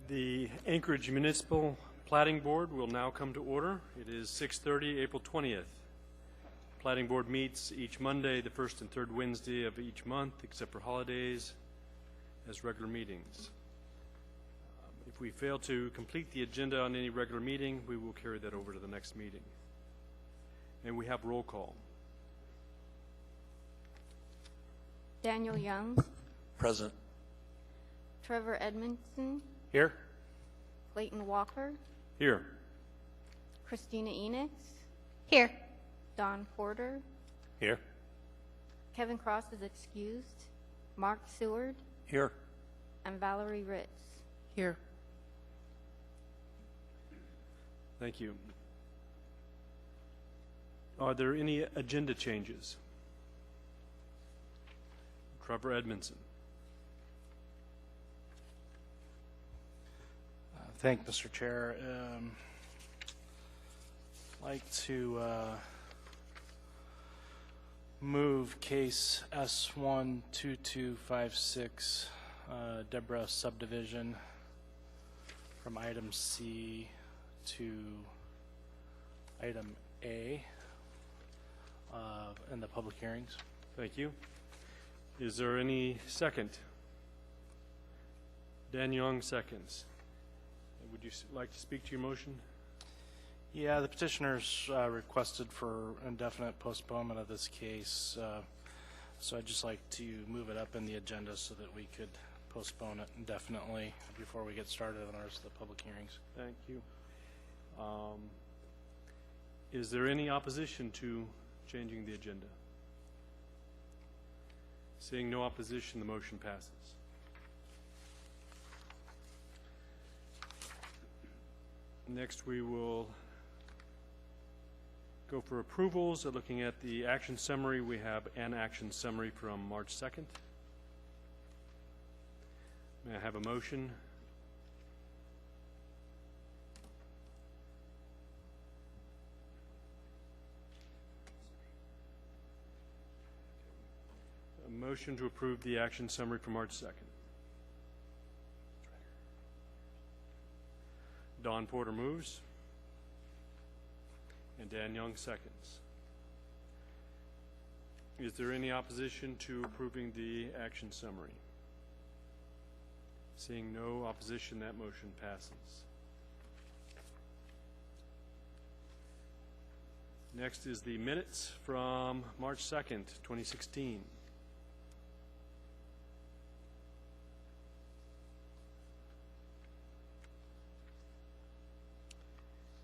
The Anchorage Municipal Platting Board will now come to order. It is 6:30, April 20th. Platting Board meets each Monday, the first and third Wednesday of each month, except for holidays, as regular meetings. If we fail to complete the agenda on any regular meeting, we will carry that over to the next meeting. And we have roll call. Daniel Young. Present. Trevor Edmondson. Here. Clayton Walker. Here. Christina Enix. Here. Don Porter. Here. Kevin Cross is excused. Mark Seward. Here. And Valerie Ritz. Here. Thank you. Are there any agenda changes? Trevor Edmondson. Thank you, Mr. Chair. I'd like to move case S12256, Deborah subdivision, from item C to item A in the public hearings. Thank you. Is there any second? Dan Young seconds. Would you like to speak to your motion? Yeah, the petitioners requested for indefinite postponement of this case, so I'd just like to move it up in the agenda so that we could postpone it indefinitely before we get started on the rest of the public hearings. Thank you. Is there any opposition to changing the agenda? Seeing no opposition, the motion passes. Next, we will go for approvals. Looking at the action summary, we have an action summary from March 2nd. May I have a motion? A motion to approve the action summary from March 2nd. Don Porter moves, and Dan Young seconds. Is there any opposition to approving the action summary? Seeing no opposition, that motion passes. Next is the minutes from March 2nd, 2016.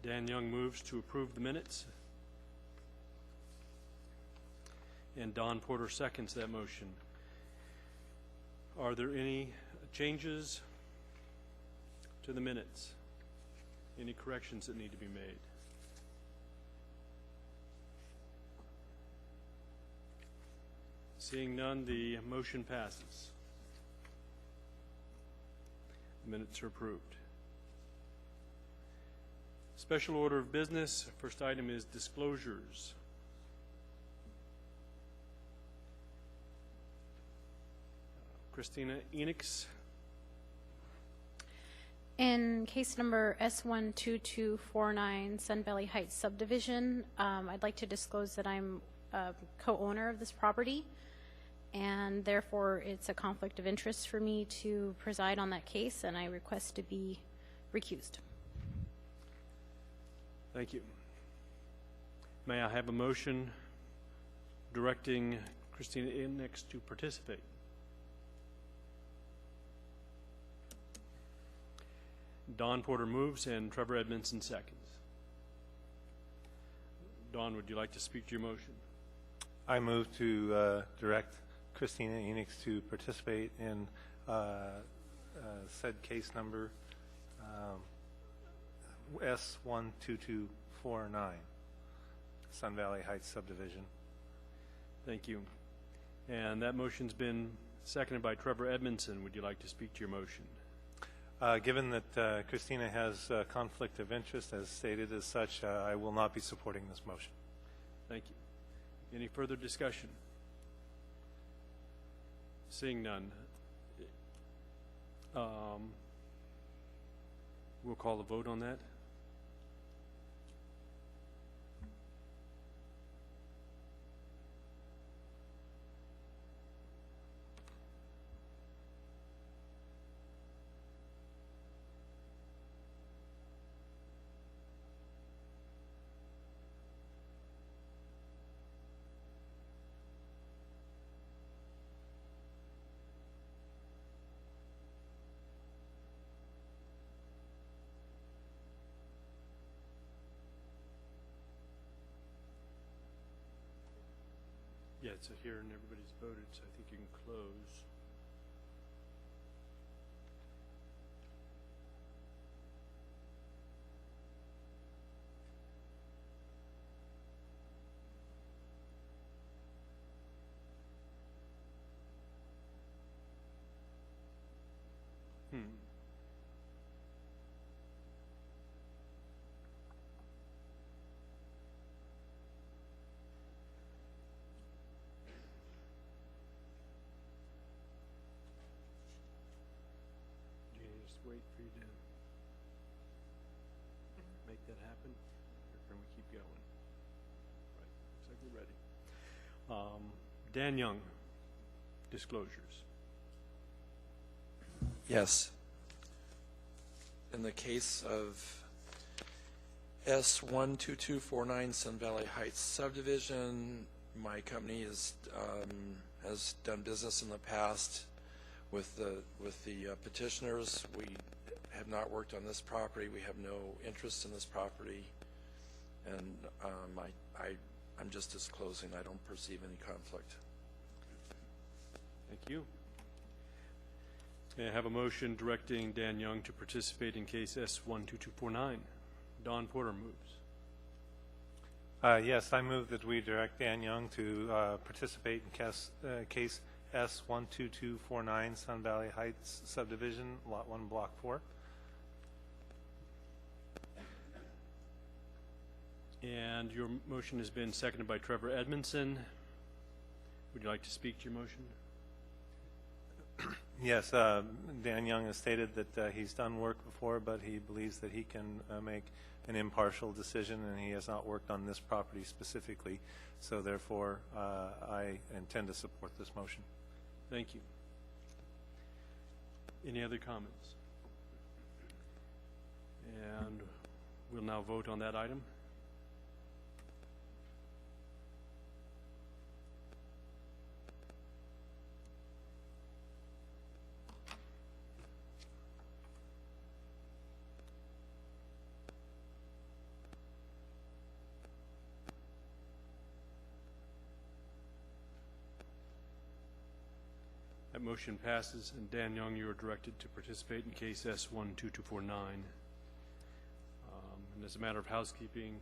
Dan Young moves to approve the minutes, and Don Porter seconds that motion. Are there any changes to the minutes? Any corrections that need to be made? Seeing none, the motion passes. The minutes are approved. Special order of business. First item is disclosures. Christina Enix. In case number S12249, Sun Valley Heights subdivision, I'd like to disclose that I'm a co-owner of this property, and therefore it's a conflict of interest for me to preside on that case, and I request to be recused. Thank you. May I have a motion directing Christina Enix to participate? Don Porter moves and Trevor Edmondson seconds. Don, would you like to speak to your motion? I move to direct Christina Enix to participate in said case number S12249, Sun Valley Heights subdivision. Thank you. And that motion's been seconded by Trevor Edmondson. Would you like to speak to your motion? Given that Christina has conflict of interest, as stated as such, I will not be supporting this motion. Thank you. Any further discussion? Seeing none. we'll call the vote on that. Yeah, so here and everybody's voted, so I think you can close. Just wait for you to make that happen, or can we keep going? Right, looks like we're ready. Dan Young, disclosures. Yes. In the case of S12249 Sun Valley Heights subdivision, my company has done business in the past with the petitioners. We have not worked on this property. We have no interest in this property, and I'm just disclosing. I don't perceive any conflict. Thank you. May I have a motion directing Dan Young to participate in case S12249? Don Porter moves. Yes, I move that we direct Dan Young to participate in case S12249 Sun Valley Heights subdivision, Lot 1, Block 4. And your motion has been seconded by Trevor Edmondson. Would you like to speak to your motion? Yes, Dan Young has stated that he's done work before, but he believes that he can make an impartial decision, and he has not worked on this property specifically. So therefore, I intend to support this motion. Thank you. Any other comments? And we'll now vote on that item. That motion passes, and Dan Young, you are directed to participate in case S12249. And as a matter of housekeeping,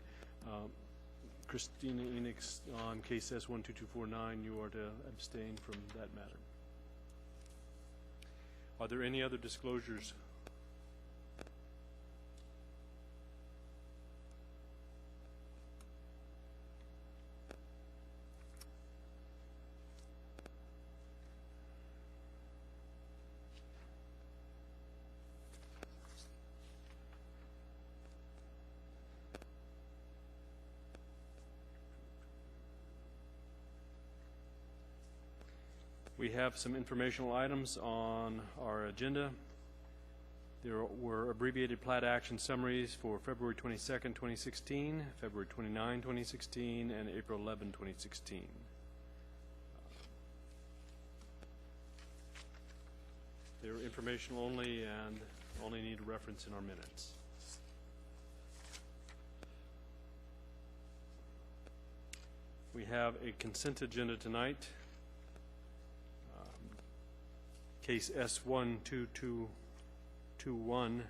Christina Enix, on case S12249, you are to abstain from that matter. Are there any other disclosures? We have some informational items on our agenda. There were abbreviated plat action summaries for February 22nd, 2016, February 29, 2016, and April 11, 2016. They were informational only and only need a reference in our minutes. We have a consent agenda tonight. Case S12221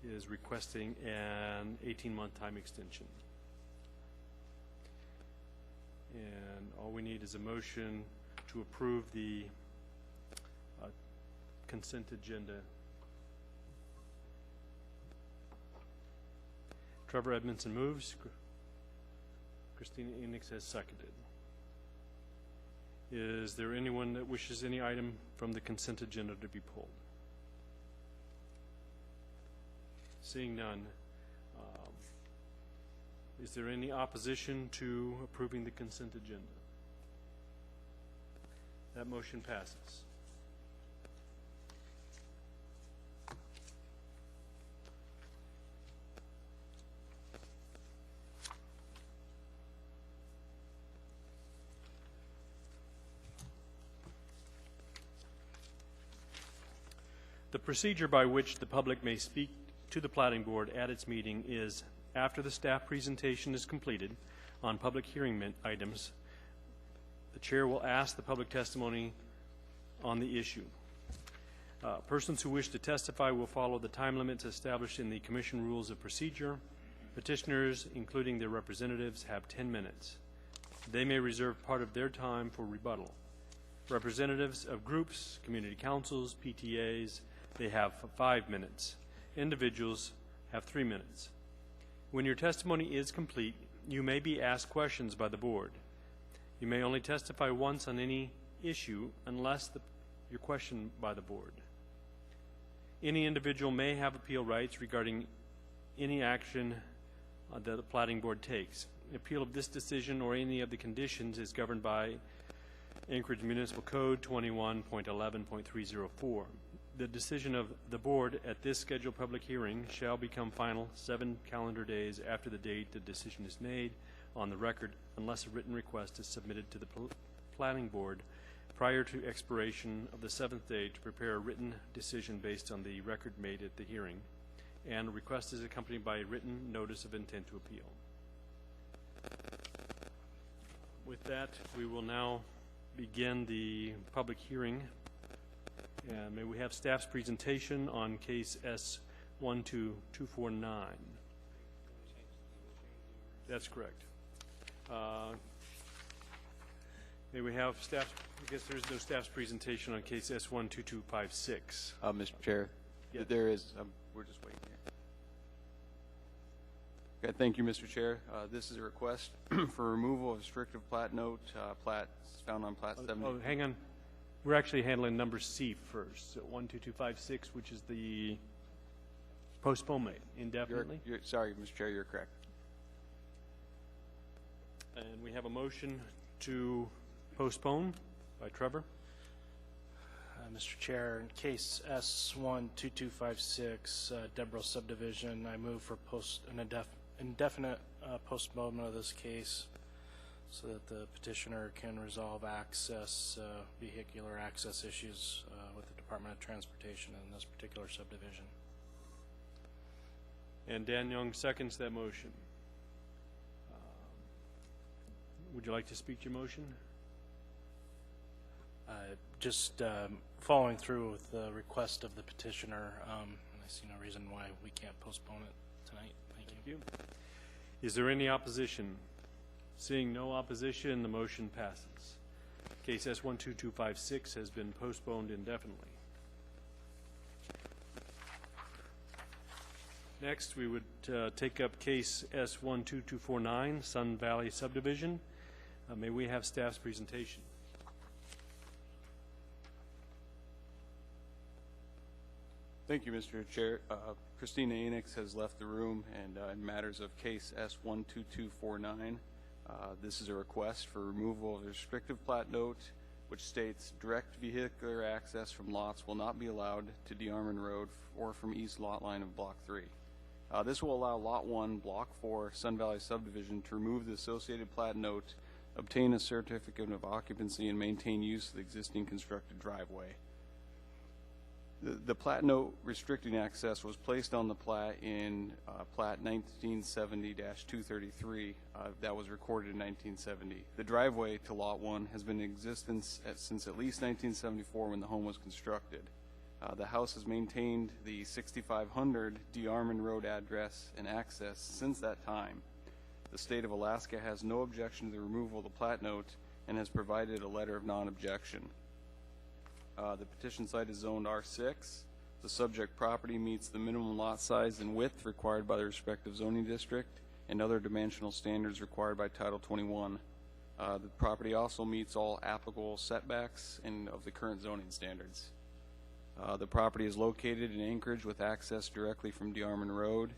is requesting an 18-month time extension. And all we need is a motion to approve the consent agenda. Trevor Edmondson moves. Christina Enix has seconded. Is there anyone that wishes any item from the consent agenda to be pulled? Seeing none, is there any opposition to approving the consent agenda? That motion passes. The procedure by which the public may speak to the Platting Board at its meeting is, after the staff presentation is completed on public hearing items, the chair will ask the public testimony on the issue. Persons who wish to testify will follow the time limits established in the Commission Rules of Procedure. Petitioners, including their representatives, have 10 minutes. They may reserve part of their time for rebuttal. Representatives of groups, community councils, PTAs, they have 5 minutes. Individuals have 3 minutes. When your testimony is complete, you may be asked questions by the board. You may only testify once on any issue unless you're questioned by the board. Any individual may have appeal rights regarding any action that the Platting Board takes. Appeal of this decision or any of the conditions is governed by Anchorage Municipal Code 21.11.304. The decision of the board at this scheduled public hearing shall become final 7 calendar days after the date the decision is made on the record, unless a written request is submitted to the Planning Board prior to expiration of the 7th day to prepare a written decision based on the record made at the hearing, and a request is accompanied by a written notice of intent to appeal. With that, we will now begin the public hearing. May we have staff's presentation on case S12249. That's correct. May we have staff? I guess there is no staff's presentation on case S12256. Mr. Chair, Yes. there is. We're just waiting here. Okay, thank you, Mr. Chair. This is a request for removal of restrictive plat note. Plat found on plat 70. Oh, hang on. We're actually handling number C first. So 12256, which is the postponement indefinitely. Sorry, Mr. Chair, you're correct. And we have a motion to postpone by Trevor. Mr. Chair, in case S12256, Deborah subdivision, I move for an indefinite postponement of this case so that the petitioner can resolve vehicular access issues with the Department of Transportation in this particular subdivision. And Dan Young seconds that motion. Would you like to speak to your motion? Just following through with the request of the petitioner, and I see no reason why we can't postpone it tonight. Thank you. Is there any opposition? Seeing no opposition, the motion passes. Case S12256 has been postponed indefinitely. Next, we would take up case S12249, Sun Valley subdivision. May we have staff's presentation? Thank you, Mr. Chair. Christina Anix has left the room, and in matters of case S12249, this is a request for removal of the restrictive plat note, which states direct vehicular access from lots will not be allowed to DeArmond Road or from east lot line of Block 3. This will allow Lot 1, Block 4, Sun Valley subdivision to remove the associated plat note, obtain a certificate of occupancy, and maintain use of the existing constructed driveway. The plat note restricting access was placed on the plat in plat 1970-233 that was recorded in 1970. The driveway to Lot 1 has been in existence since at least 1974 when the home was constructed. The house has maintained the 6500 DeArmond Road address and access since that time. The state of Alaska has no objection to the removal of the plat note and has provided a letter of non-objection. The petition site is zoned R6. The subject property meets the minimum lot size and width required by the respective zoning district and other dimensional standards required by Title 21. The property also meets all applicable setbacks and of the current zoning standards. The property is located in Anchorage with access directly from DeArmond Road.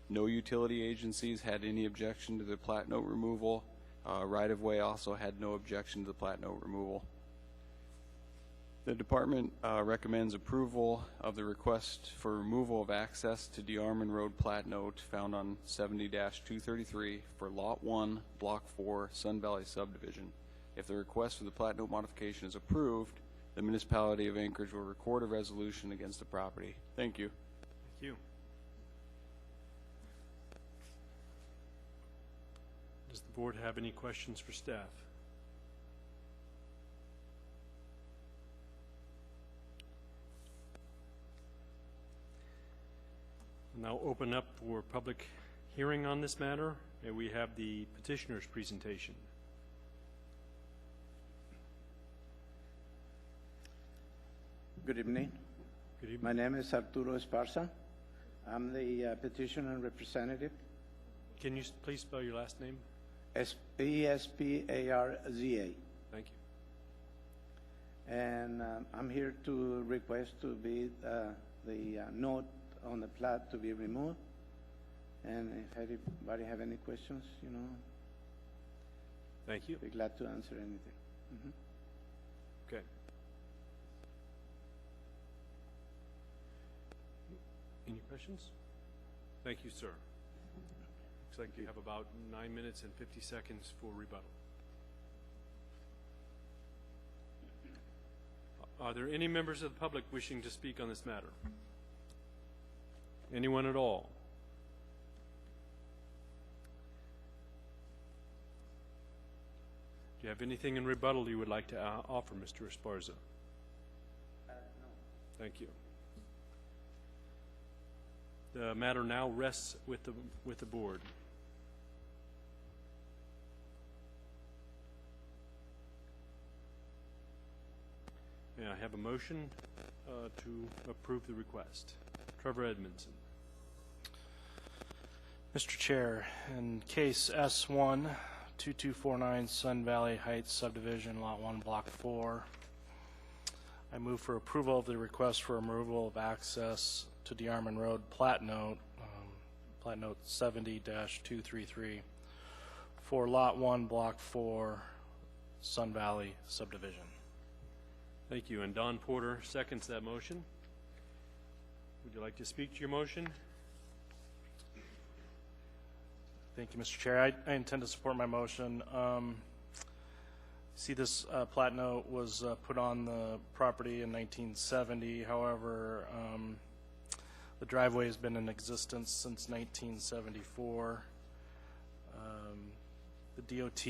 No utility agencies had any objection to the plat note removal. Right-of-way also had no objection to the plat note removal. The department recommends approval of the request for removal of access to DeArmond Road plat note found on 70-233 for Lot 1, Block 4, Sun Valley subdivision. If the request for the plat note modification is approved, the municipality of Anchorage will record a resolution against the property. Thank you. Thank you. Does the board have any questions for staff? Now open up for public hearing on this matter. May we have the petitioner's presentation? Good evening. Good evening. My name is Arturo Esparza. I'm the petitioner and representative. Can you please spell your last name? Esparza. Thank you. And I'm here to request to be the note on the plat to be removed. And if anybody have any questions, you know, Thank you. be glad to answer anything. Okay. Any questions? Thank you, sir. Looks like you have about 9 minutes and 50 seconds for rebuttal. Are there any members of the public wishing to speak on this matter? Anyone at all? Do you have anything in rebuttal you would like to offer, Mr. Esparza? No. Thank you. The matter now rests with the board. May I have a motion to approve the request? Trevor Edmondson. Mr. Chair, in case S1-2249 Sun Valley Heights subdivision, Lot 1, Block 4, I move for approval of the request for removal of access to DeArmond Road plat note 70-233 for Lot 1, Block 4, Sun Valley subdivision. Thank you. And Don Porter seconds that motion. Would you like to speak to your motion? Thank you, Mr. Chair. I intend to support my motion. See, this plat note was put on the property in 1970. However, the driveway has been in existence since 1974. The DOT,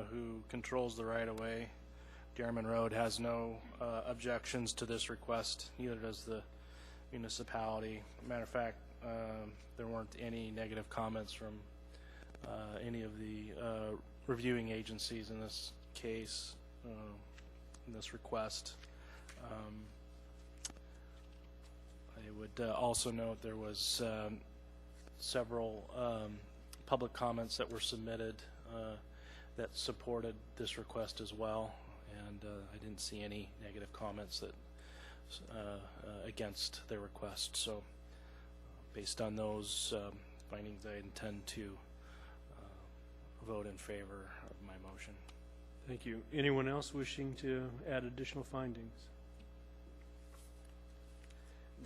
who controls the right-of-way, DeArmond Road, has no objections to this request. Neither does the municipality. Matter of fact, there weren't any negative comments from any of the reviewing agencies in this case, in this request. I would also note there was several public comments that were submitted that supported this request as well, and I didn't see any negative comments that against their request. So based on those findings, I intend to vote in favor of my motion. Thank you. Anyone else wishing to add additional findings?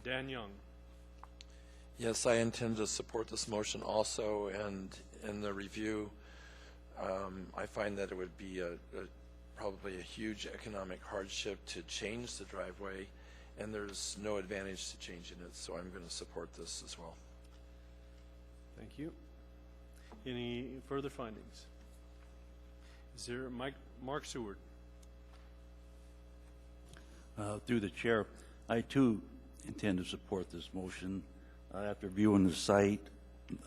Dan Young. Yes, I intend to support this motion also, and in the review, I find that it would be probably a huge economic hardship to change the driveway, and there's no advantage to changing it, so I'm going to support this as well. Thank you. Any further findings? Is there Mark Seward? Through the chair, I too intend to support this motion. After viewing the site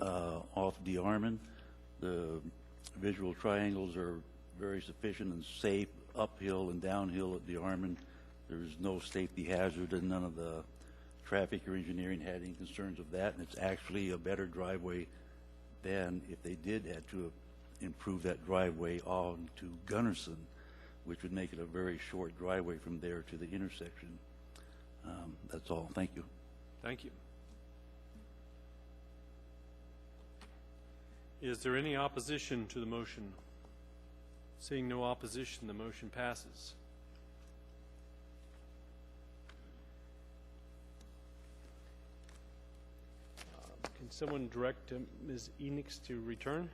off DeArmond, the visual triangles are very sufficient and safe uphill and downhill at DeArmond. There's no safety hazard, and none of the traffic or engineering had any concerns of that, and it's actually a better driveway than if they did have to improve that driveway on to Gunnarsson, which would make it a very short driveway from there to the intersection. That's all. Thank you. Thank you. Is there any opposition to the motion? Seeing no opposition, the motion passes. Can someone direct Ms. Enix to return?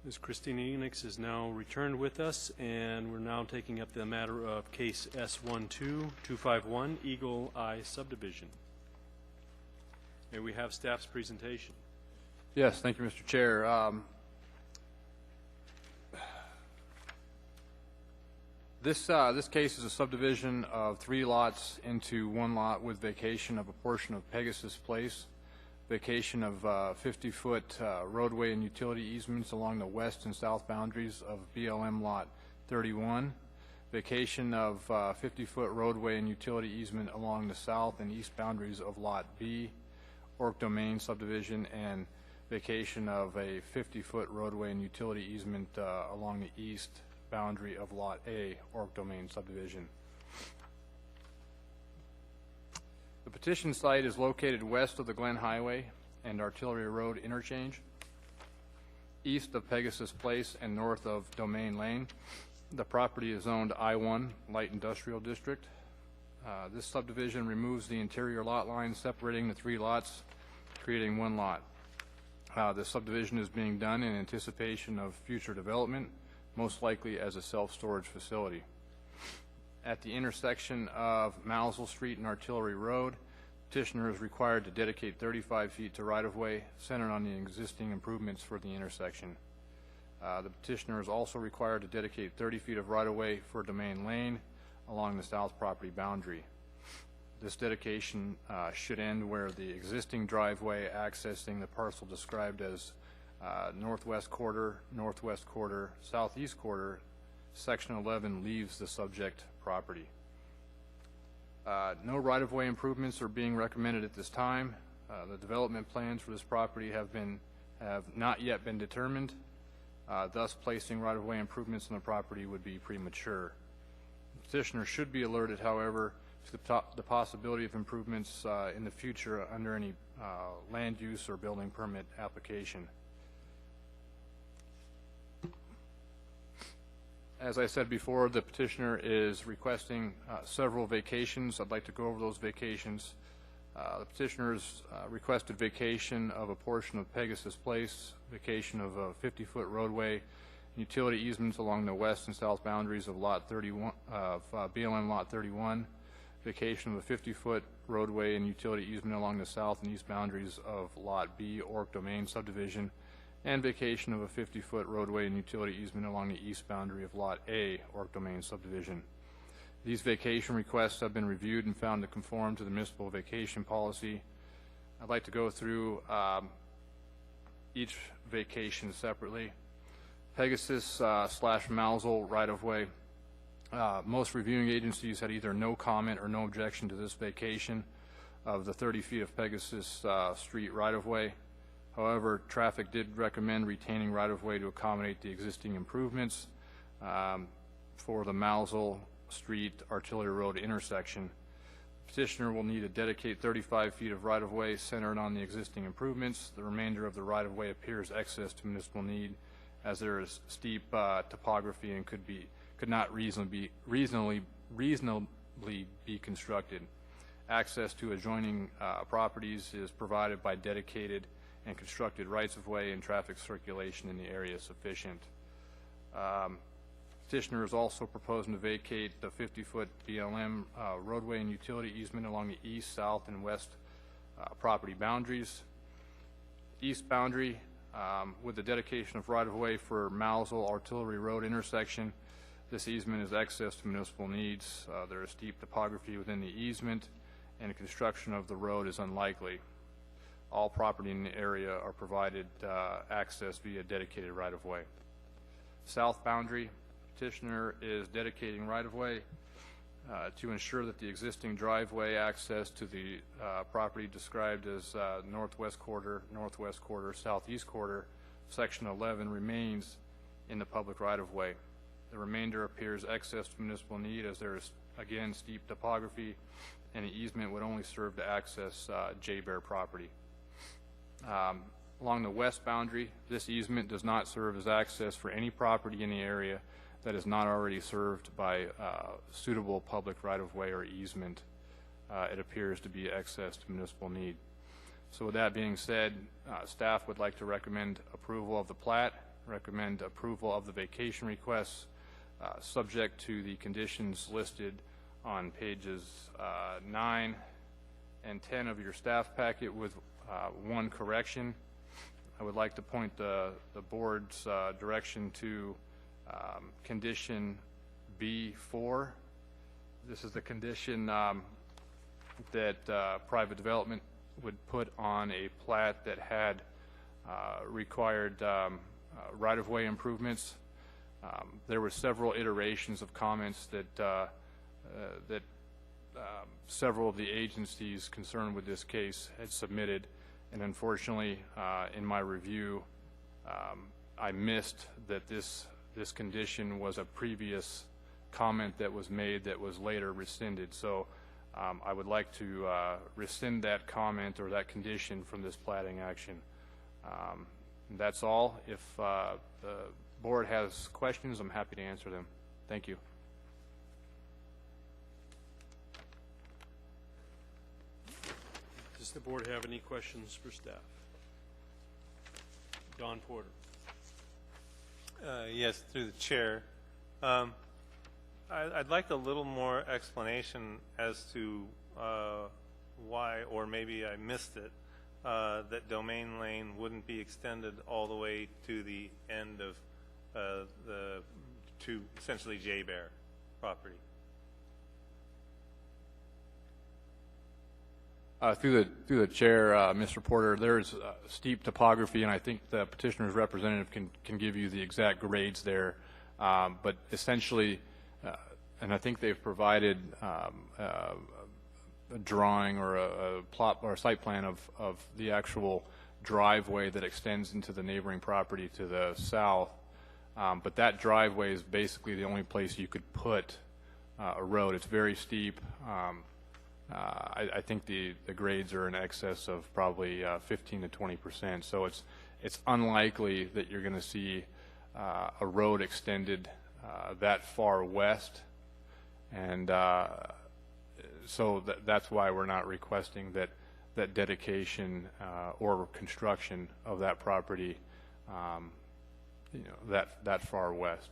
Ms. Christina Enix is now returned with us, and we're now taking up the matter of case S12251, Eagle Eye subdivision. May we have staff's presentation? Yes, thank you, Mr. Chair. This case is a subdivision of 3 lots into 1 lot with vacation of a portion of Pegasus Place, vacation of 50-foot roadway and utility easements along the west and south boundaries of BLM Lot 31, vacation of 50-foot roadway and utility easement along the south and east boundaries of Lot B, Orc Domain subdivision, and vacation of a 50-foot roadway and utility easement along the east boundary of Lot A, Orc Domain subdivision. The petition site is located west of the Glen Highway and Artillery Road interchange, east of Pegasus Place and north of Domain Lane. The property is zoned I-1 Light Industrial District. This subdivision removes the interior lot line separating the 3 lots, creating 1 lot. This subdivision is being done in anticipation of future development, most likely as a self-storage facility. At the intersection of Mousel Street and Artillery Road, petitioner is required to dedicate 35 feet to right-of-way centered on the existing improvements for the intersection. The petitioner is also required to dedicate 30 feet of right-of-way for Domain Lane along the south property boundary. This dedication should end where the existing driveway accessing the parcel described as northwest quarter, southeast quarter, section 11 leaves the subject property. No right-of-way improvements are being recommended at this time. The development plans for this property have not yet been determined. Thus, placing right-of-way improvements on the property would be premature. The petitioner should be alerted, however, to the possibility of improvements in the future under any land use or building permit application. As I said before, the petitioner is requesting several vacations. I'd like to go over those vacations. The petitioner's requested vacation of a portion of Pegasus Place, vacation of a 50-foot roadway, utility easements along the west and south boundaries of Lot 31, BLM Lot 31, vacation of a 50-foot roadway and utility easement along the south and east boundaries of Lot B, Orc Domain subdivision, and vacation of a 50-foot roadway and utility easement along the east boundary of Lot A, Orc Domain subdivision. These vacation requests have been reviewed and found to conform to the municipal vacation policy. I'd like to go through each vacation separately. Pegasus / Mousel right-of-way. Most reviewing agencies had either no comment or no objection to this vacation of the 30 feet of Pegasus Street right-of-way. However, traffic did recommend retaining right-of-way to accommodate the existing improvements for the Mousel Street Artillery Road intersection. Petitioner will need to dedicate 35 feet of right-of-way centered on the existing improvements. The remainder of the right-of-way appears excess to municipal need, as there is steep topography and could not reasonably be constructed. Access to adjoining properties is provided by dedicated and constructed rights-of-way, and traffic circulation in the area is sufficient. Petitioner is also proposing to vacate the 50-foot BLM roadway and utility easement along the east, south, and west property boundaries. East boundary, with the dedication of right-of-way for Mousel Artillery Road intersection, this easement is access to municipal needs. There is steep topography within the easement, and construction of the road is unlikely. All property in the area are provided access via dedicated right-of-way. South boundary, petitioner is dedicating right-of-way to ensure that the existing driveway access to the property described as northwest quarter, southeast quarter, section 11 remains in the public right-of-way. The remainder appears excess to municipal need as there is, again, steep topography, and the easement would only serve to access J-Bear property. Along the west boundary, this easement does not serve as access for any property in the area that is not already served by suitable public right-of-way or easement. It appears to be excess to municipal need. So with that being said, staff would like to recommend approval of the plat, recommend approval of the vacation requests, subject to the conditions listed on pages 9 and 10 of your staff packet with one correction. I would like to point the board's direction to condition B4. This is the condition that private development would put on a plat that had required right-of-way improvements. There were several iterations of comments that several of the agencies concerned with this case had submitted, and unfortunately, in my review, I missed that this condition was a previous comment that was made that was later rescinded. So I would like to rescind that comment or that condition from this platting action. That's all. If the board has questions, I'm happy to answer them. Thank you. Does the board have any questions for staff? Don Porter. Yes, through the chair. I'd like a little more explanation as to why, or maybe I missed it, that Domain Lane wouldn't be extended all the way to the end of to essentially J-Bear property. Through the chair, Mr. Porter, there's steep topography, and I think the petitioner's representative can give you the exact grades there. But essentially, and I think they've provided a drawing or a plot or a site plan of the actual driveway that extends into the neighboring property to the south. But that driveway is basically the only place you could put a road. It's very steep. I think the grades are in excess of probably 15 to 20%. So it's unlikely that you're going to see a road extended that far west, and so that's why we're not requesting that dedication or construction of that property, that far west.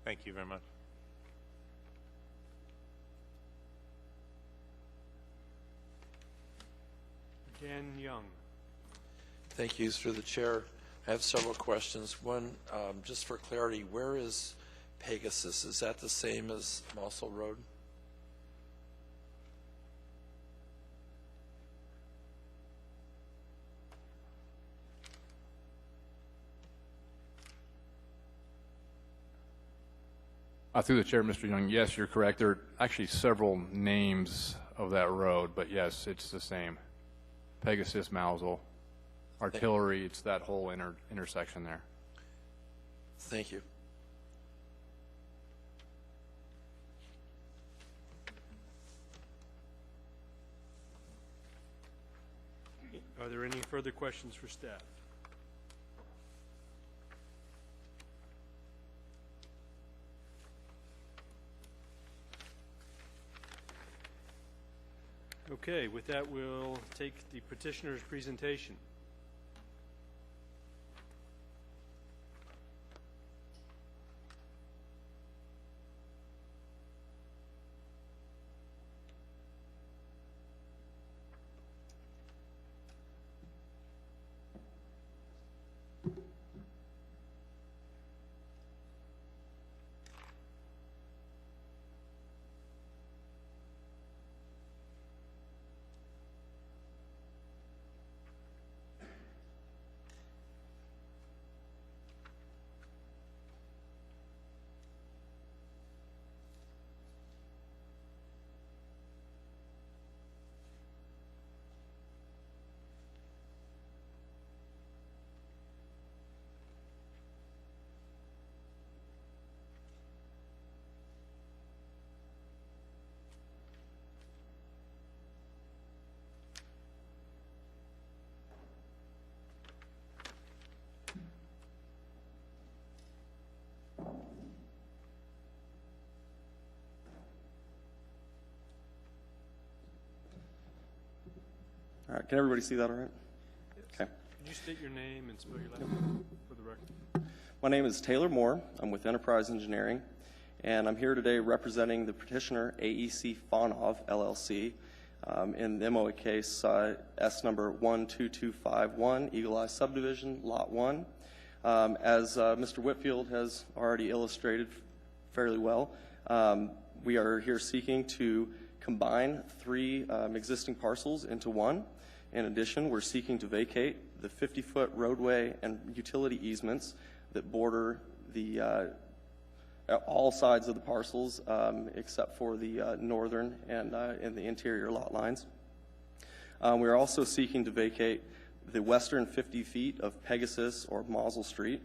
Thank you very much. Dan Young. Thank you, through the chair. I have several questions. One, just for clarity, where is Pegasus? Is that the same as Mossel Road? Through the chair, Mr. Young, yes, you're correct. There are actually several names of that road, but yes, it's the same. Pegasus, Mousel, Artillery, it's that whole intersection there. Thank you. Are there any further questions for staff? Okay, with that, we'll take the petitioner's presentation. All right, can everybody see that all right? Okay. Could you state your name and spell your last name for the record? My name is Taylor Moore. I'm with Enterprise Engineering, and I'm here today representing the petitioner AEC Fonov, LLC, in the MOA case S number 12251, Eagle Eye Subdivision, Lot 1. As Mr. Whitfield has already illustrated fairly well, we are here seeking to combine 3 existing parcels into one. In addition, we're seeking to vacate the 50-foot roadway and utility easements that border the all sides of the parcels except for the northern and the interior lot lines. We are also seeking to vacate the western 50 feet of Pegasus or Mausel Street,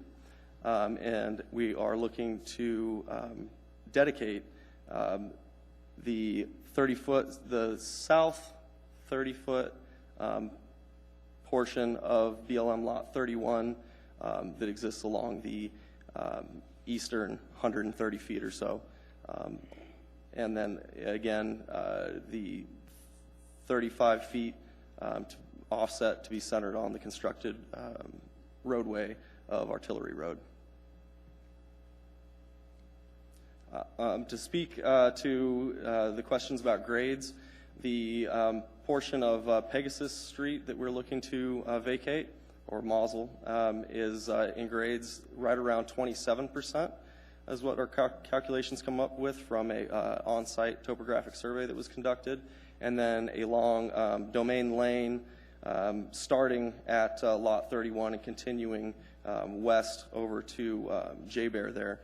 and we are looking to dedicate the 30-foot, the south 30-foot portion of BLM Lot 31 that exists along the eastern 130 feet or so. And then again, the 35 feet offset to be centered on the constructed roadway of Artillery Road. To speak to the questions about grades, the portion of Pegasus Street that we're looking to vacate, or Mausel, is in grades right around 27%, is what our calculations come up with from a on-site topographic survey that was conducted, and then a long domain lane starting at Lot 31 and continuing west over to J-Bear there.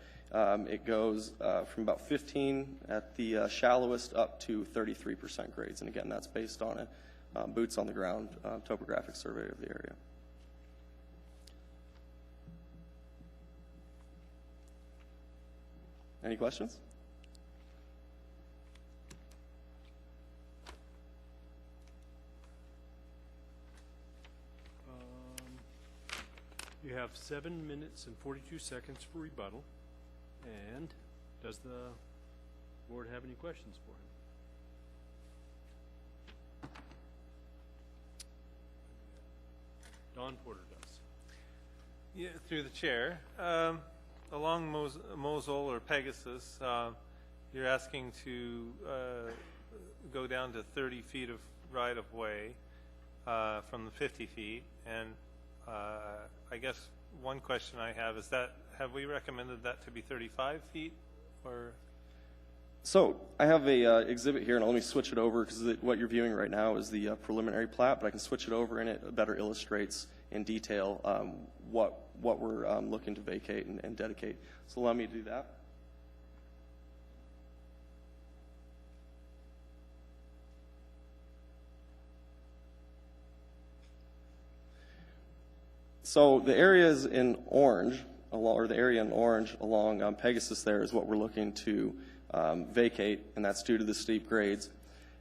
It goes from about 15 at the shallowest up to 33% grades, and again, that's based on a boots on the ground topographic survey of the area. Any questions? You have 7 minutes and 42 seconds for rebuttal. And does the board have any questions for him? Don Porter does. Yeah, through the chair. Along Mosel or Pegasus, you're asking to go down to 30 feet of right-of-way from the 50 feet. And I guess one question I have is that, have we recommended that to be 35 feet, or? So I have a exhibit here, and let me switch it over because what you're viewing right now is the preliminary plat, but I can switch it over, and it better illustrates in detail what we're looking to vacate and dedicate. So allow me to do that. So the areas in orange, or the area in orange along Pegasus there is what we're looking to vacate, and that's due to the steep grades.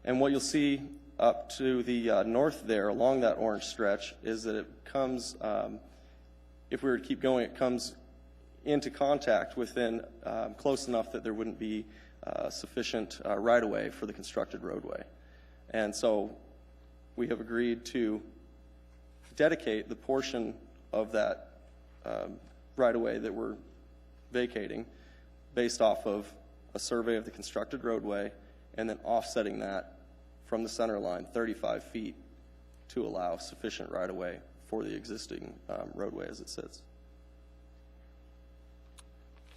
And what you'll see up to the north there along that orange stretch is that it comes, if we were to keep going, it comes into contact within close enough that there wouldn't be sufficient right-of-way for the constructed roadway. And so we have agreed to dedicate the portion of that right-of-way that we're vacating based off of a survey of the constructed roadway and then offsetting that from the center line 35 feet to allow sufficient right-of-way for the existing roadway as it sits.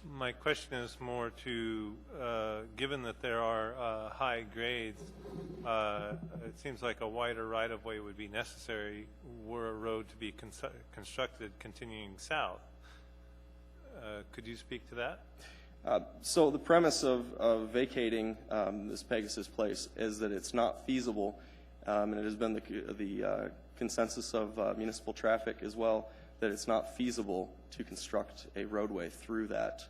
My question is more to, given that there are high grades, it seems like a wider right-of-way would be necessary were a road to be constructed continuing south. Could you speak to that? So the premise of vacating this Pegasus place is that it's not feasible, and it has been the consensus of municipal traffic as well, that it's not feasible to construct a roadway through that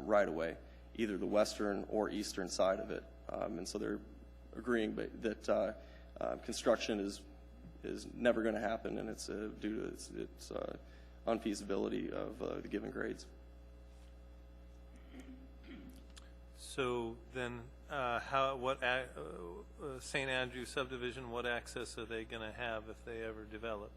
right-of-way, either the western or eastern side of it. And so they're agreeing that construction is never going to happen, and it's due to its unfeasibility of the given grades. So then St. Andrew subdivision, what access are they going to have if they ever develop?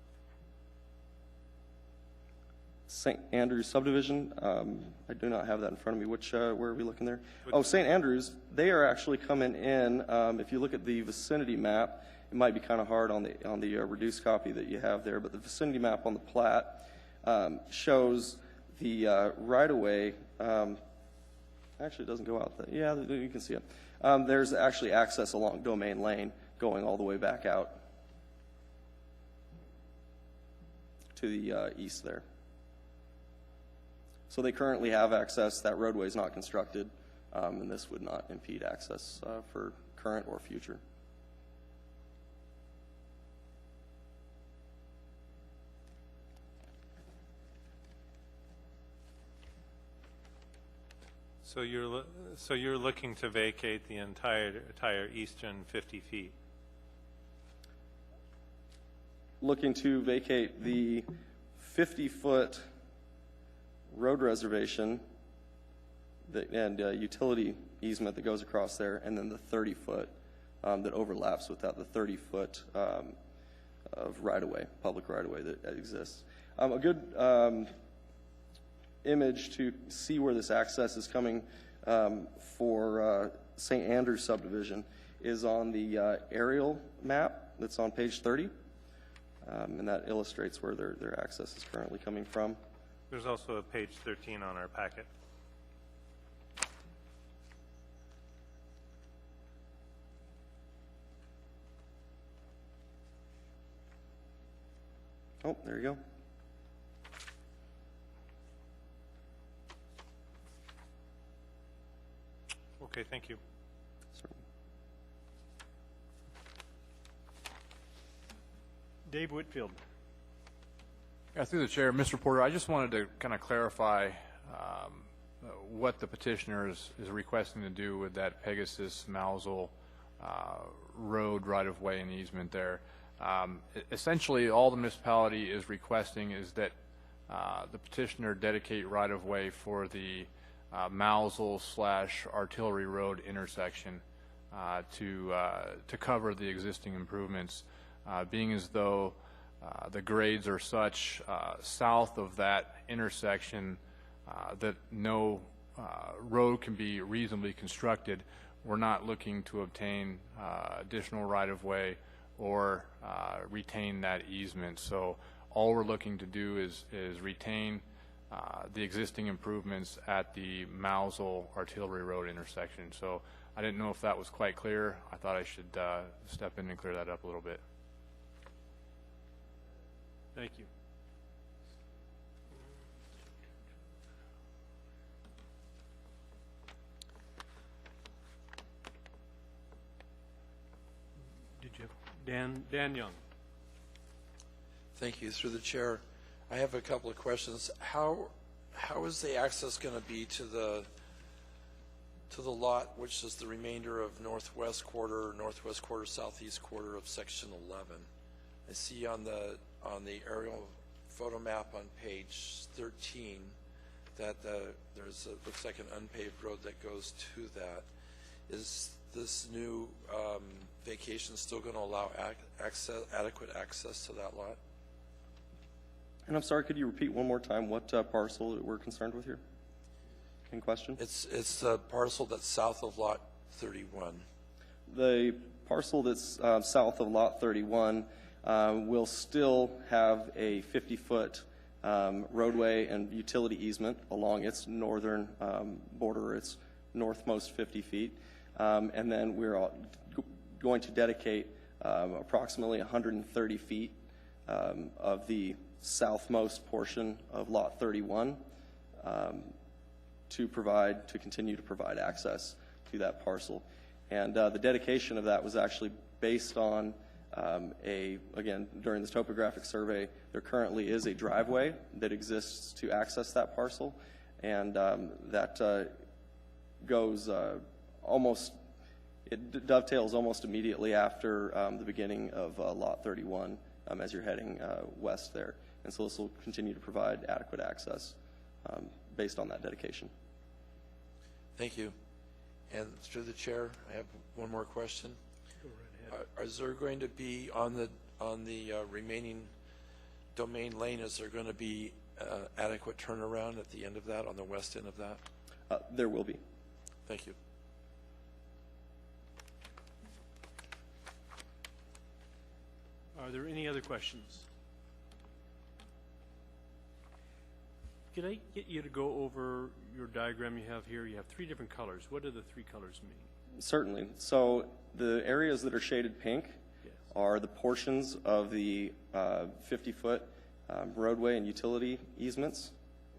St. Andrews subdivision, I do not have that in front of me. Where are we looking there? Oh, St. Andrews, they are actually coming in. If you look at the vicinity map, it might be kind of hard on the reduced copy that you have there, but the vicinity map on the plat shows the right-of-way. Actually, it doesn't go out there. Yeah, you can see it. There's actually access along Domain Lane going all the way back out to the east there. So they currently have access. That roadway is not constructed, and this would not impede access for current or future. So you're looking to vacate the entire eastern 50 feet? Looking to vacate the 50-foot road reservation and utility easement that goes across there, and then the 30-foot that overlaps with that, the 30-foot of right-of-way, public right-of-way that exists. A good image to see where this access is coming for St. Andrews subdivision is on the aerial map that's on page 30, and that illustrates where their access is currently coming from. There's also a page 13 on our packet. Oh, there you go. Okay, thank you. Dave Whitfield. Through the chair, Mr. Porter, I just wanted to kind of clarify what the petitioner is requesting to do with that Pegasus-Mousel road right-of-way and easement there. Essentially, all the municipality is requesting is that the petitioner dedicate right-of-way for the Mousel/Artillery Road intersection to cover the existing improvements, being as though the grades are such south of that intersection that no road can be reasonably constructed. We're not looking to obtain additional right-of-way or retain that easement. So all we're looking to do is retain the existing improvements at the Mousel Artillery Road intersection. So I didn't know if that was quite clear. I thought I should step in and clear that up a little bit. Thank you. Did you have Dan Young? Thank you. Through the chair, I have a couple of questions. How is the access going to be to the lot, which is the remainder of northwest quarter, southeast quarter of section 11? I see on the aerial photo map on page 13 that there's looks like an unpaved road that goes to that. Is this new vacation still going to allow adequate access to that lot? And I'm sorry, could you repeat one more time what parcel we're concerned with here in question? It's the parcel that's south of lot 31. The parcel that's south of lot 31 will still have a 50-foot roadway and utility easement along its northern border, its northmost 50 feet. And then we're going to dedicate approximately 130 feet of the southmost portion of lot 31 to continue to provide access to that parcel. And the dedication of that was actually based on again, during this topographic survey, there currently is a driveway that exists to access that parcel, and that goes it dovetails almost immediately after the beginning of lot 31 as you're heading west there. And so this will continue to provide adequate access based on that dedication. Thank you. And through the chair, I have one more question. Go right ahead. Is there going to be on the remaining domain lane, is there going to be adequate turnaround at the end of that, on the west end of that? There will be. Thank you. Are there any other questions? Could I get you to go over your diagram you have here? You have three different colors. What do the three colors mean? Certainly. So the areas that are shaded pink Yes. are the portions of the 50-foot roadway and utility easements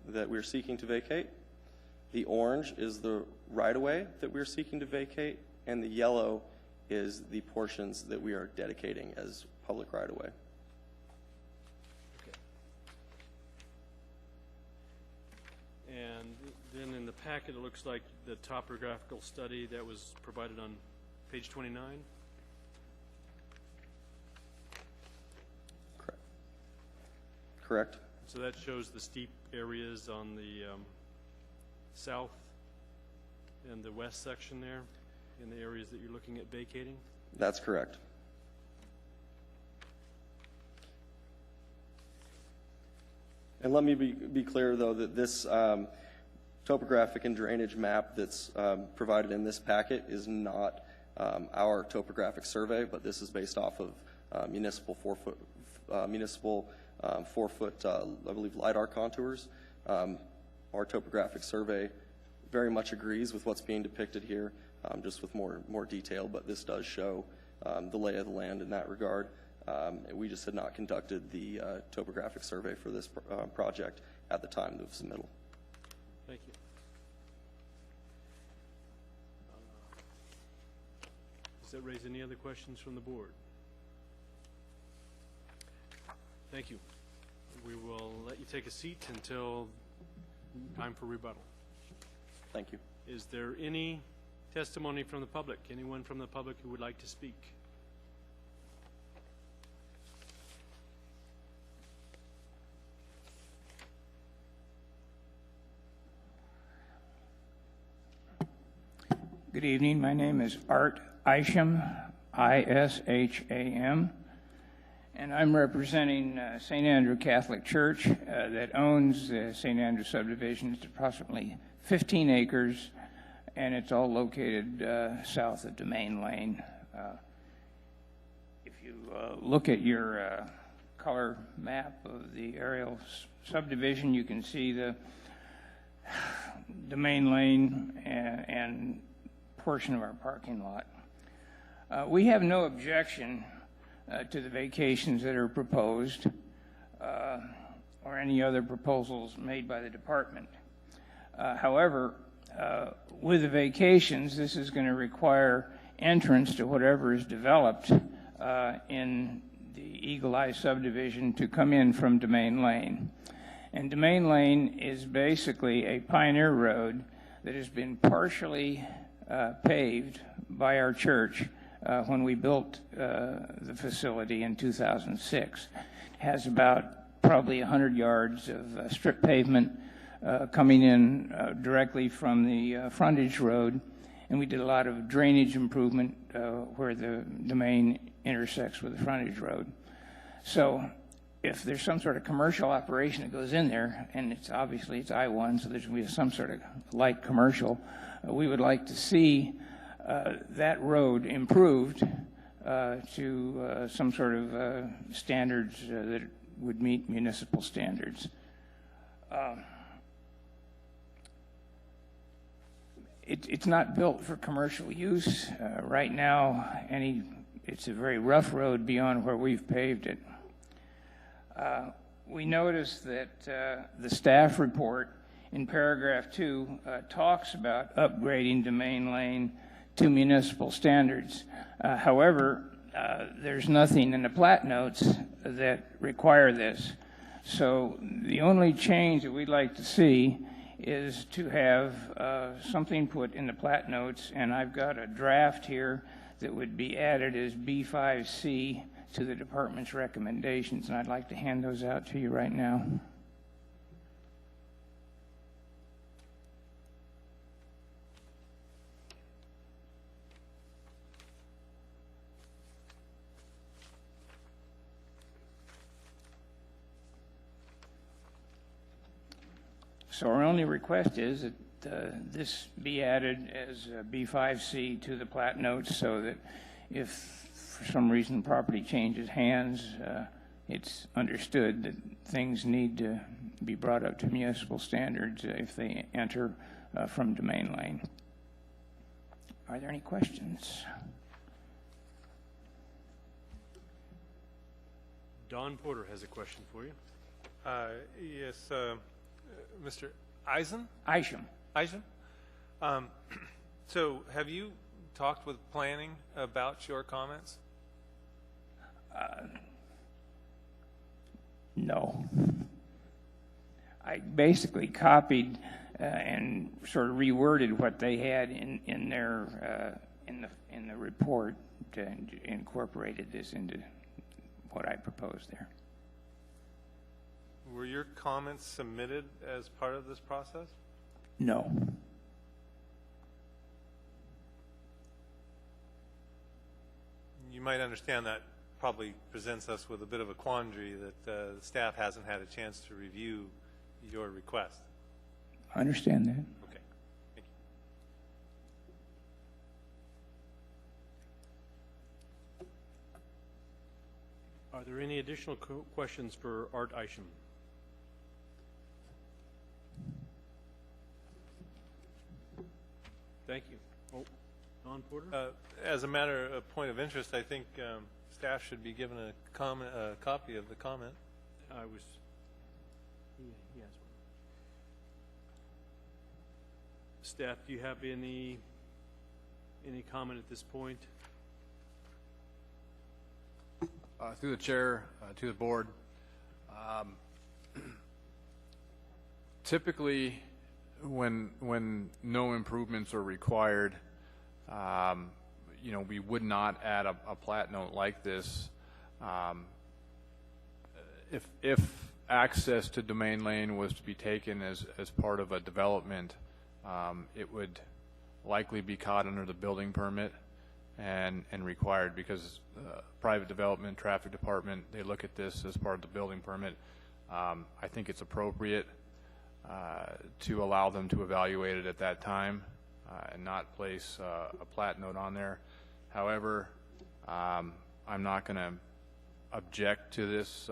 that we're seeking to vacate. The orange is the right-of-way that we're seeking to vacate, and the yellow is the portions that we are dedicating as public right-of-way. Okay. And then in the packet, it looks like the topographical study that was provided on page 29. Correct. So that shows the steep areas on the south and the west section there, in the areas that you're looking at vacating? That's correct. And let me be clear, though, that this topographic and drainage map that's provided in this packet is not our topographic survey, but this is based off of municipal 4-foot, I believe, LiDAR contours. Our topographic survey very much agrees with what's being depicted here, just with more detail, but this does show the lay of the land in that regard. We just had not conducted the topographic survey for this project at the time of submittal. Thank you. Does that raise any other questions from the board? Thank you. We will let you take a seat until time for rebuttal. Thank you. Is there any testimony from the public? Anyone from the public who would like to speak? Good evening. My name is Art Isham, I-S-H-A-M, and I'm representing St. Andrew Catholic Church that owns the St. Andrew subdivision. It's approximately 15 acres, and it's all located south of Domain Lane. If you look at your color map of the aerial subdivision, you can see the Domain Lane and portion of our parking lot. We have no objection to the vacations that are proposed or any other proposals made by the department. However, with the vacations, this is going to require entrance to whatever is developed in the Eagle Eye subdivision to come in from Domain Lane. And Domain Lane is basically a pioneer road that has been partially paved by our church when we built the facility in 2006. It has about probably 100 yards of strip pavement coming in directly from the frontage road, and we did a lot of drainage improvement where the domain intersects with the frontage road. So if there's some sort of commercial operation that goes in there, and it's obviously it's I-1, so there's going to be some sort of light commercial, we would like to see that road improved to some sort of standards that would meet municipal standards. It's not built for commercial use right now. It's a very rough road beyond where we've paved it. We noticed that the staff report in paragraph 2 talks about upgrading Domain Lane to municipal standards. However, there's nothing in the plat notes that require this. So the only change that we'd like to see is to have something put in the plat notes, and I've got a draft here that would be added as B5C to the department's recommendations, and I'd like to hand those out to you right now. So our only request is that this be added as B5C to the plat notes so that if for some reason property changes hands, it's understood that things need to be brought up to municipal standards if they enter from domain lane. Are there any questions? Don Porter has a question for you. Yes, Mr. Eisen? Isham. Eisen? So have you talked with planning about your comments? No. I basically copied and sort of reworded what they had in their in the report and incorporated this into what I proposed there. Were your comments submitted as part of this process? No. You might understand that probably presents us with a bit of a quandary that the staff hasn't had a chance to review your request. I understand that. Okay. Thank you. Are there any additional questions for Art Isham? Thank you. Oh, Don Porter? As a matter of point of interest, I think staff should be given a copy of the comment. I was. He has one. Staff, do you have any comment at this point? Through the chair, to the board, typically when no improvements are required, you know, we would not add a plat note like this. If access to domain lane was to be taken as part of a development, it would likely be caught under the building permit and required, because private development, traffic department, they look at this as part of the building permit. I think it's appropriate to allow them to evaluate it at that time and not place a plat note on there. However, I'm not going to object to this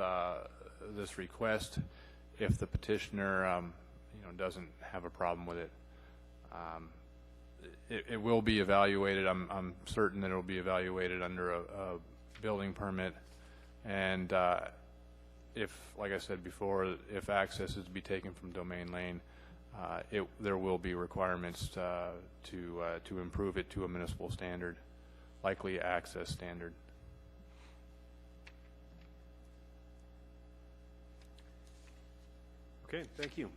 this request if the petitioner you know, doesn't have a problem with it. It will be evaluated. I'm certain that it will be evaluated under a building permit, and if, like I said before, if access is to be taken from domain lane, there will be requirements to improve it to a municipal standard, likely access standard. Okay, thank you.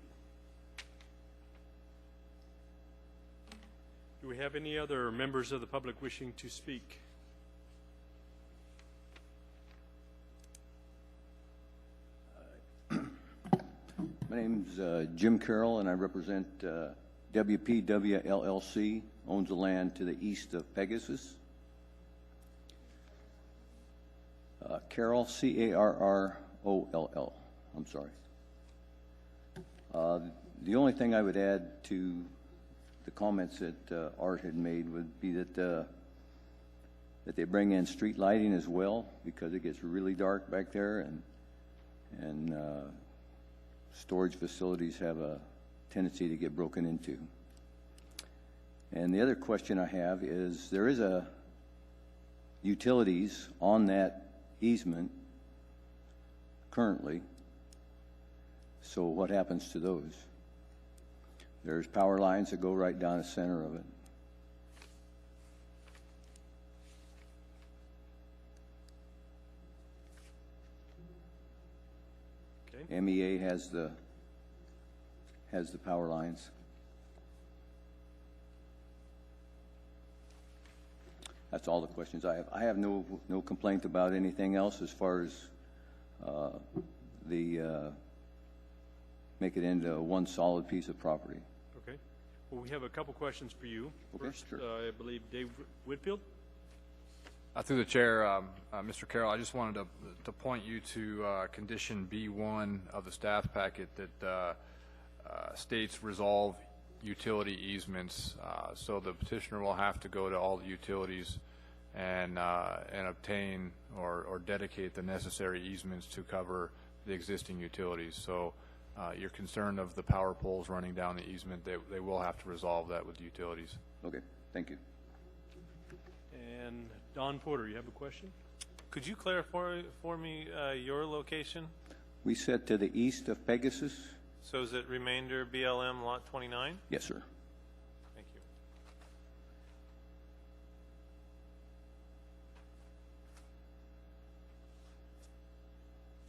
Do we have any other members of the public wishing to speak? My name's Jim Carroll, and I represent WPW LLC, owns the land to the east of Pegasus. Carroll, C-A-R-R-O-L-L. I'm sorry. The only thing I would add to the comments that Art had made would be that that they bring in street lighting as well, because it gets really dark back there, and storage facilities have a tendency to get broken into. And the other question I have is, there is a utilities on that easement currently, so what happens to those? There's power lines that go right down the center of it. Okay. MEA has the power lines. That's all the questions I have. I have no complaint about anything else as far as make it into one solid piece of property. Okay. Well, we have a couple questions for you. Okay, First, sure. I believe Dave Whitfield. Through the chair, Mr. Carroll, I just wanted to point you to condition B1 of the staff packet that states resolve utility easements, so the petitioner will have to go to all the utilities and obtain or dedicate the necessary easements to cover the existing utilities. So you're concerned of the power poles running down the easement. They will have to resolve that with the utilities. Okay, thank you. And Don Porter, you have a question? Could you clarify for me your location? We set to the east of Pegasus? So is it remainder BLM Lot 29? Yes, sir. Thank you.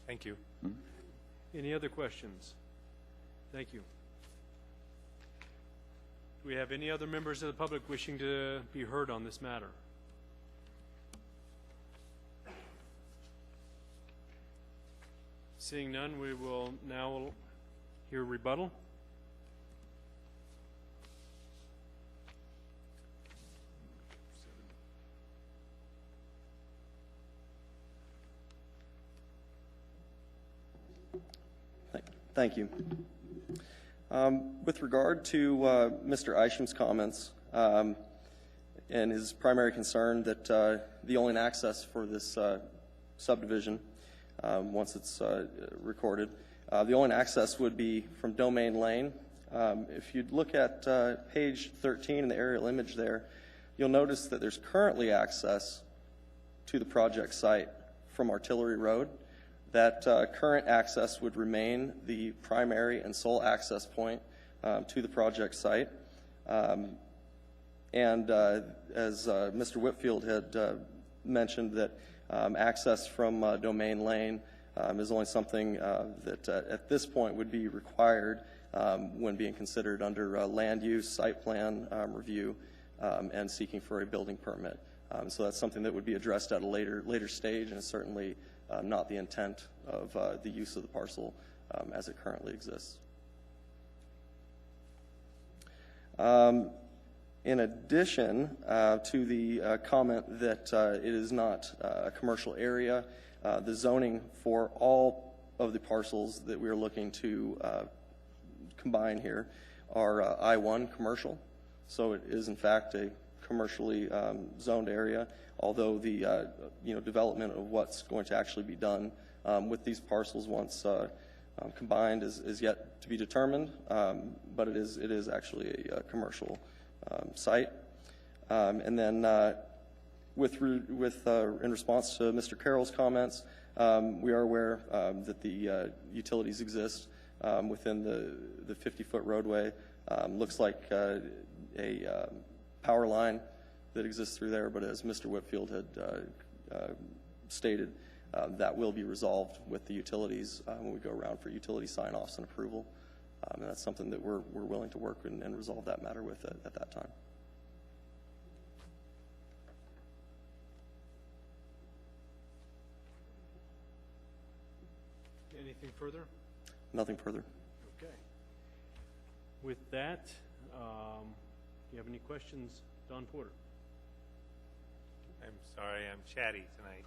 Thank you. Any other questions? Thank you. Do we have any other members of the public wishing to be heard on this matter? Seeing none, we will now hear rebuttal. Thank you. With regard to Mr. Isham's comments and his primary concern that the only access for this subdivision, once it's recorded, the only access would be from Domain Lane. If you'd look at page 13 in the aerial image there, you'll notice that there's currently access to the project site from Artillery Road. That current access would remain the primary and sole access point to the project site. And as Mr. Whitfield had mentioned, that access from Domain Lane is only something that at this point would be required when being considered under land use, site plan review, and seeking for a building permit. So that's something that would be addressed at a later stage, and certainly not the intent of the use of the parcel as it currently exists. In addition to the comment that it is not a commercial area, the zoning for all of the parcels that we are looking to combine here are I-1 commercial. So it is in fact a commercially zoned area, although the development of what's going to actually be done with these parcels once combined is yet to be determined, but it is actually a commercial site. And then in response to Mr. Carroll's comments, we are aware that the utilities exist within the 50-foot roadway. Looks like a power line that exists through there, but as Mr. Whitfield had stated, that will be resolved with the utilities when we go around for utility sign-offs and approval. And that's something that we're willing to work and resolve that matter with at that time. Anything further? Nothing further. Okay. With that, do you have any questions, Don Porter? I'm sorry, I'm chatty tonight.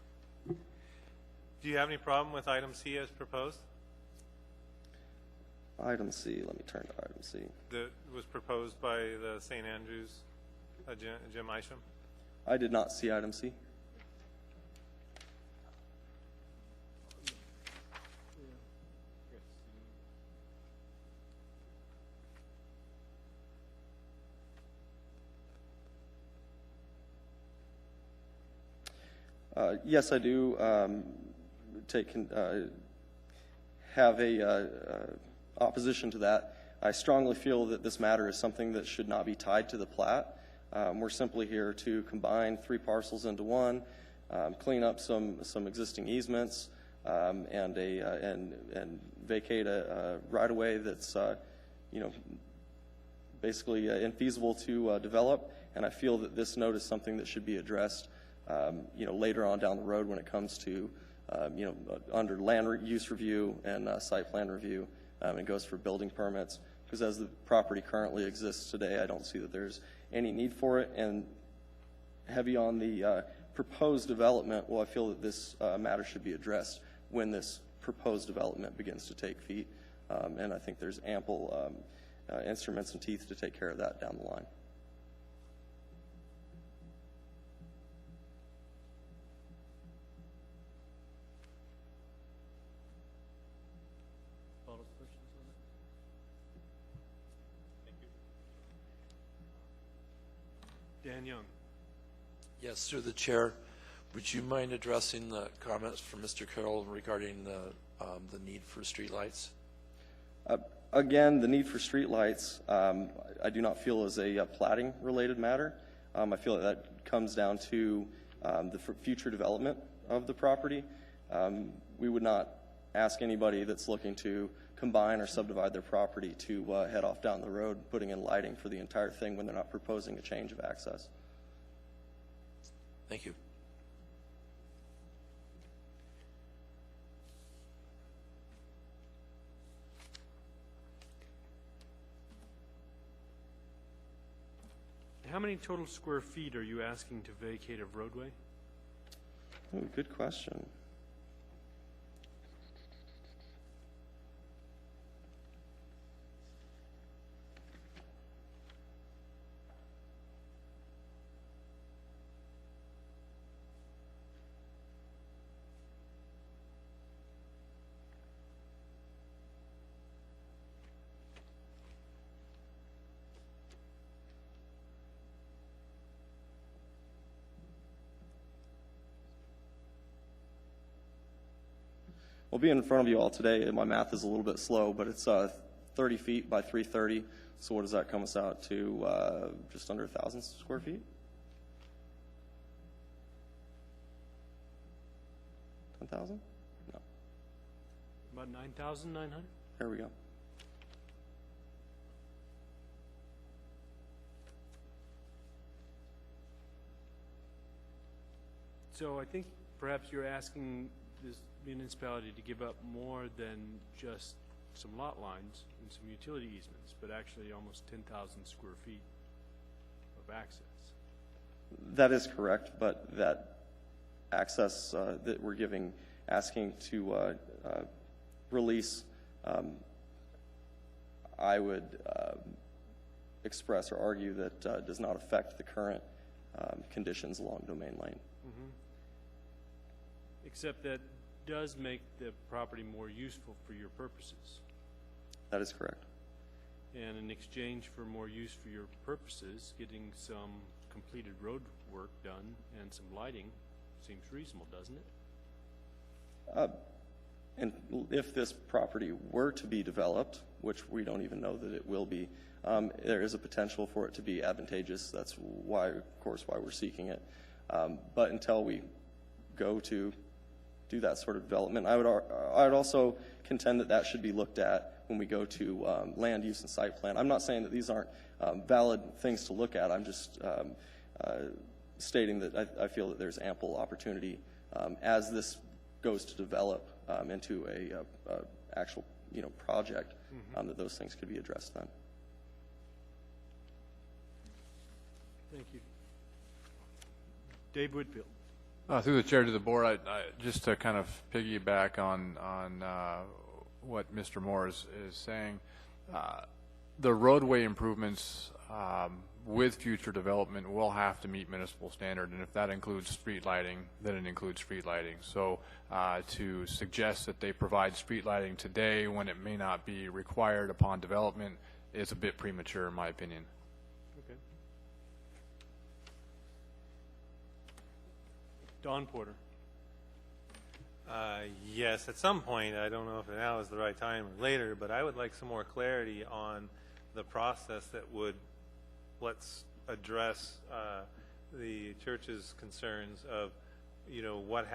Do you have any problem with item C as proposed? Item C, let me turn to item C. That was proposed by the St. Andrews, Jim Isham? I did not see item C. Yes, I do have a opposition to that. I strongly feel that this matter is something that should not be tied to the plat. We're simply here to combine 3 parcels into one, clean up some existing easements, and vacate a right-of-way that's basically infeasible to develop. And I feel that this note is something that should be addressed later on down the road when it comes to, under land use review and site plan review, and goes for building permits. Because as the property currently exists today, I don't see that there's any need for it. And heavy on the proposed development, well, I feel that this matter should be addressed when this proposed development begins to take feet. And I think there's ample instruments and teeth to take care of that down the line. Dan Young. Yes, through the chair, would you mind addressing the comments from Mr. Carroll regarding the need for streetlights? Again, the need for streetlights, I do not feel is a platting related matter. I feel that comes down to the future development of the property. We would not ask anybody that's looking to combine or subdivide their property to head off down the road putting in lighting for the entire thing when they're not proposing a change of access. Thank you. How many total square feet are you asking to vacate of roadway? Ooh, good question. Well, being in front of you all today, my math is a little bit slow, but it's 30 feet by 330. So what does that come us out to? Just under 1,000 square feet? 10,000? No. About 9,900? There we go. So I think perhaps you're asking this municipality to give up more than just some lot lines and some utility easements, but actually almost 10,000 square feet of access. That is correct, but that access that we're asking to release, I would express or argue that does not affect the current conditions along Domain Lane. Mm-hmm. Except that does make the property more useful for your purposes. That is correct. And in exchange for more use for your purposes, getting some completed road work done and some lighting seems reasonable, doesn't it? And if this property were to be developed, which we don't even know that it will be, there is a potential for it to be advantageous. That's why, of course, why we're seeking it. But until we go to do that sort of development, I would also contend that that should be looked at when we go to land use and site plan. I'm not saying that these aren't valid things to look at. I'm just stating that I feel that there's ample opportunity as this goes to develop into a actual project, that those things could be addressed then. Thank you. Dave Whitfield. Through the chair to the board, I just to kind of piggyback on what Mr. Moore is saying, the roadway improvements with future development will have to meet municipal standard, and if that includes street lighting, then it includes street lighting. So to suggest that they provide street lighting today when it may not be required upon development is a bit premature, in my opinion. Okay. Don Porter. Yes, at some point, I don't know if now is the right time or later, but I would like some more clarity on the process that would, let's address the church's concerns of, what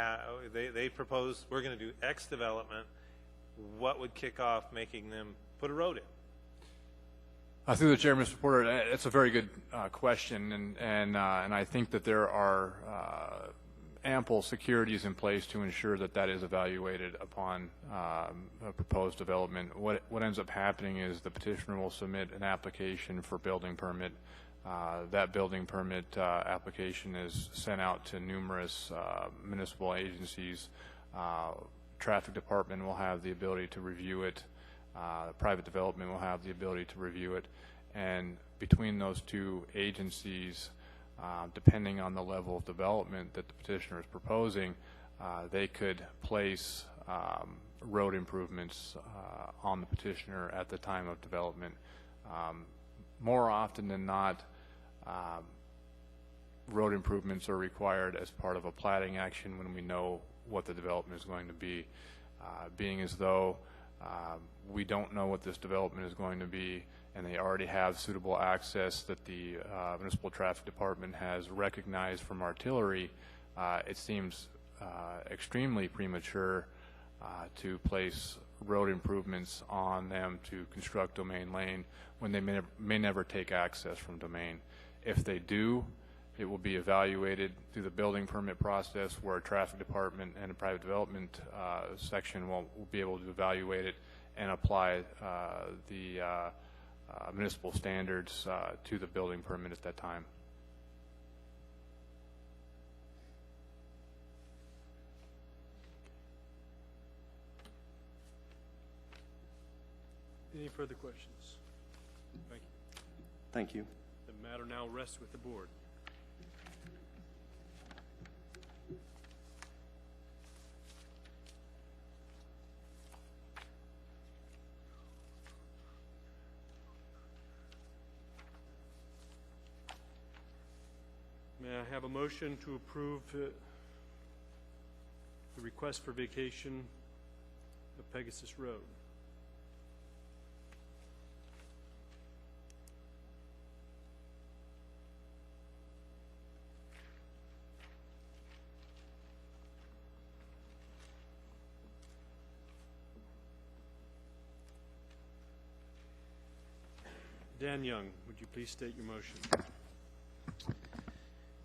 they propose we're going to do X development. What would kick off making them put a road in? Through the chair, Mr. Porter, it's a very good question, and I think that there are ample securities in place to ensure that that is evaluated upon a proposed development. What ends up happening is the petitioner will submit an application for building permit. That building permit application is sent out to numerous municipal agencies. Traffic department will have the ability to review it. Private development will have the ability to review it. And between those two agencies, depending on the level of development that the petitioner is proposing, they could place road improvements on the petitioner at the time of development. More often than not, road improvements are required as part of a platting action when we know what the development is going to be. Being as though we don't know what this development is going to be, and they already have suitable access that the municipal traffic department has recognized from artillery, it seems extremely premature to place road improvements on them to construct domain lane when they may never take access from domain. If they do, it will be evaluated through the building permit process, where a traffic department and a private development section will be able to evaluate it and apply the municipal standards to the building permit at that time. Any further questions? Thank you. Thank you. The matter now rests with the board. May I have a motion to approve the request for vacation of Pegasus Road? Dan Young, would you please state your motion?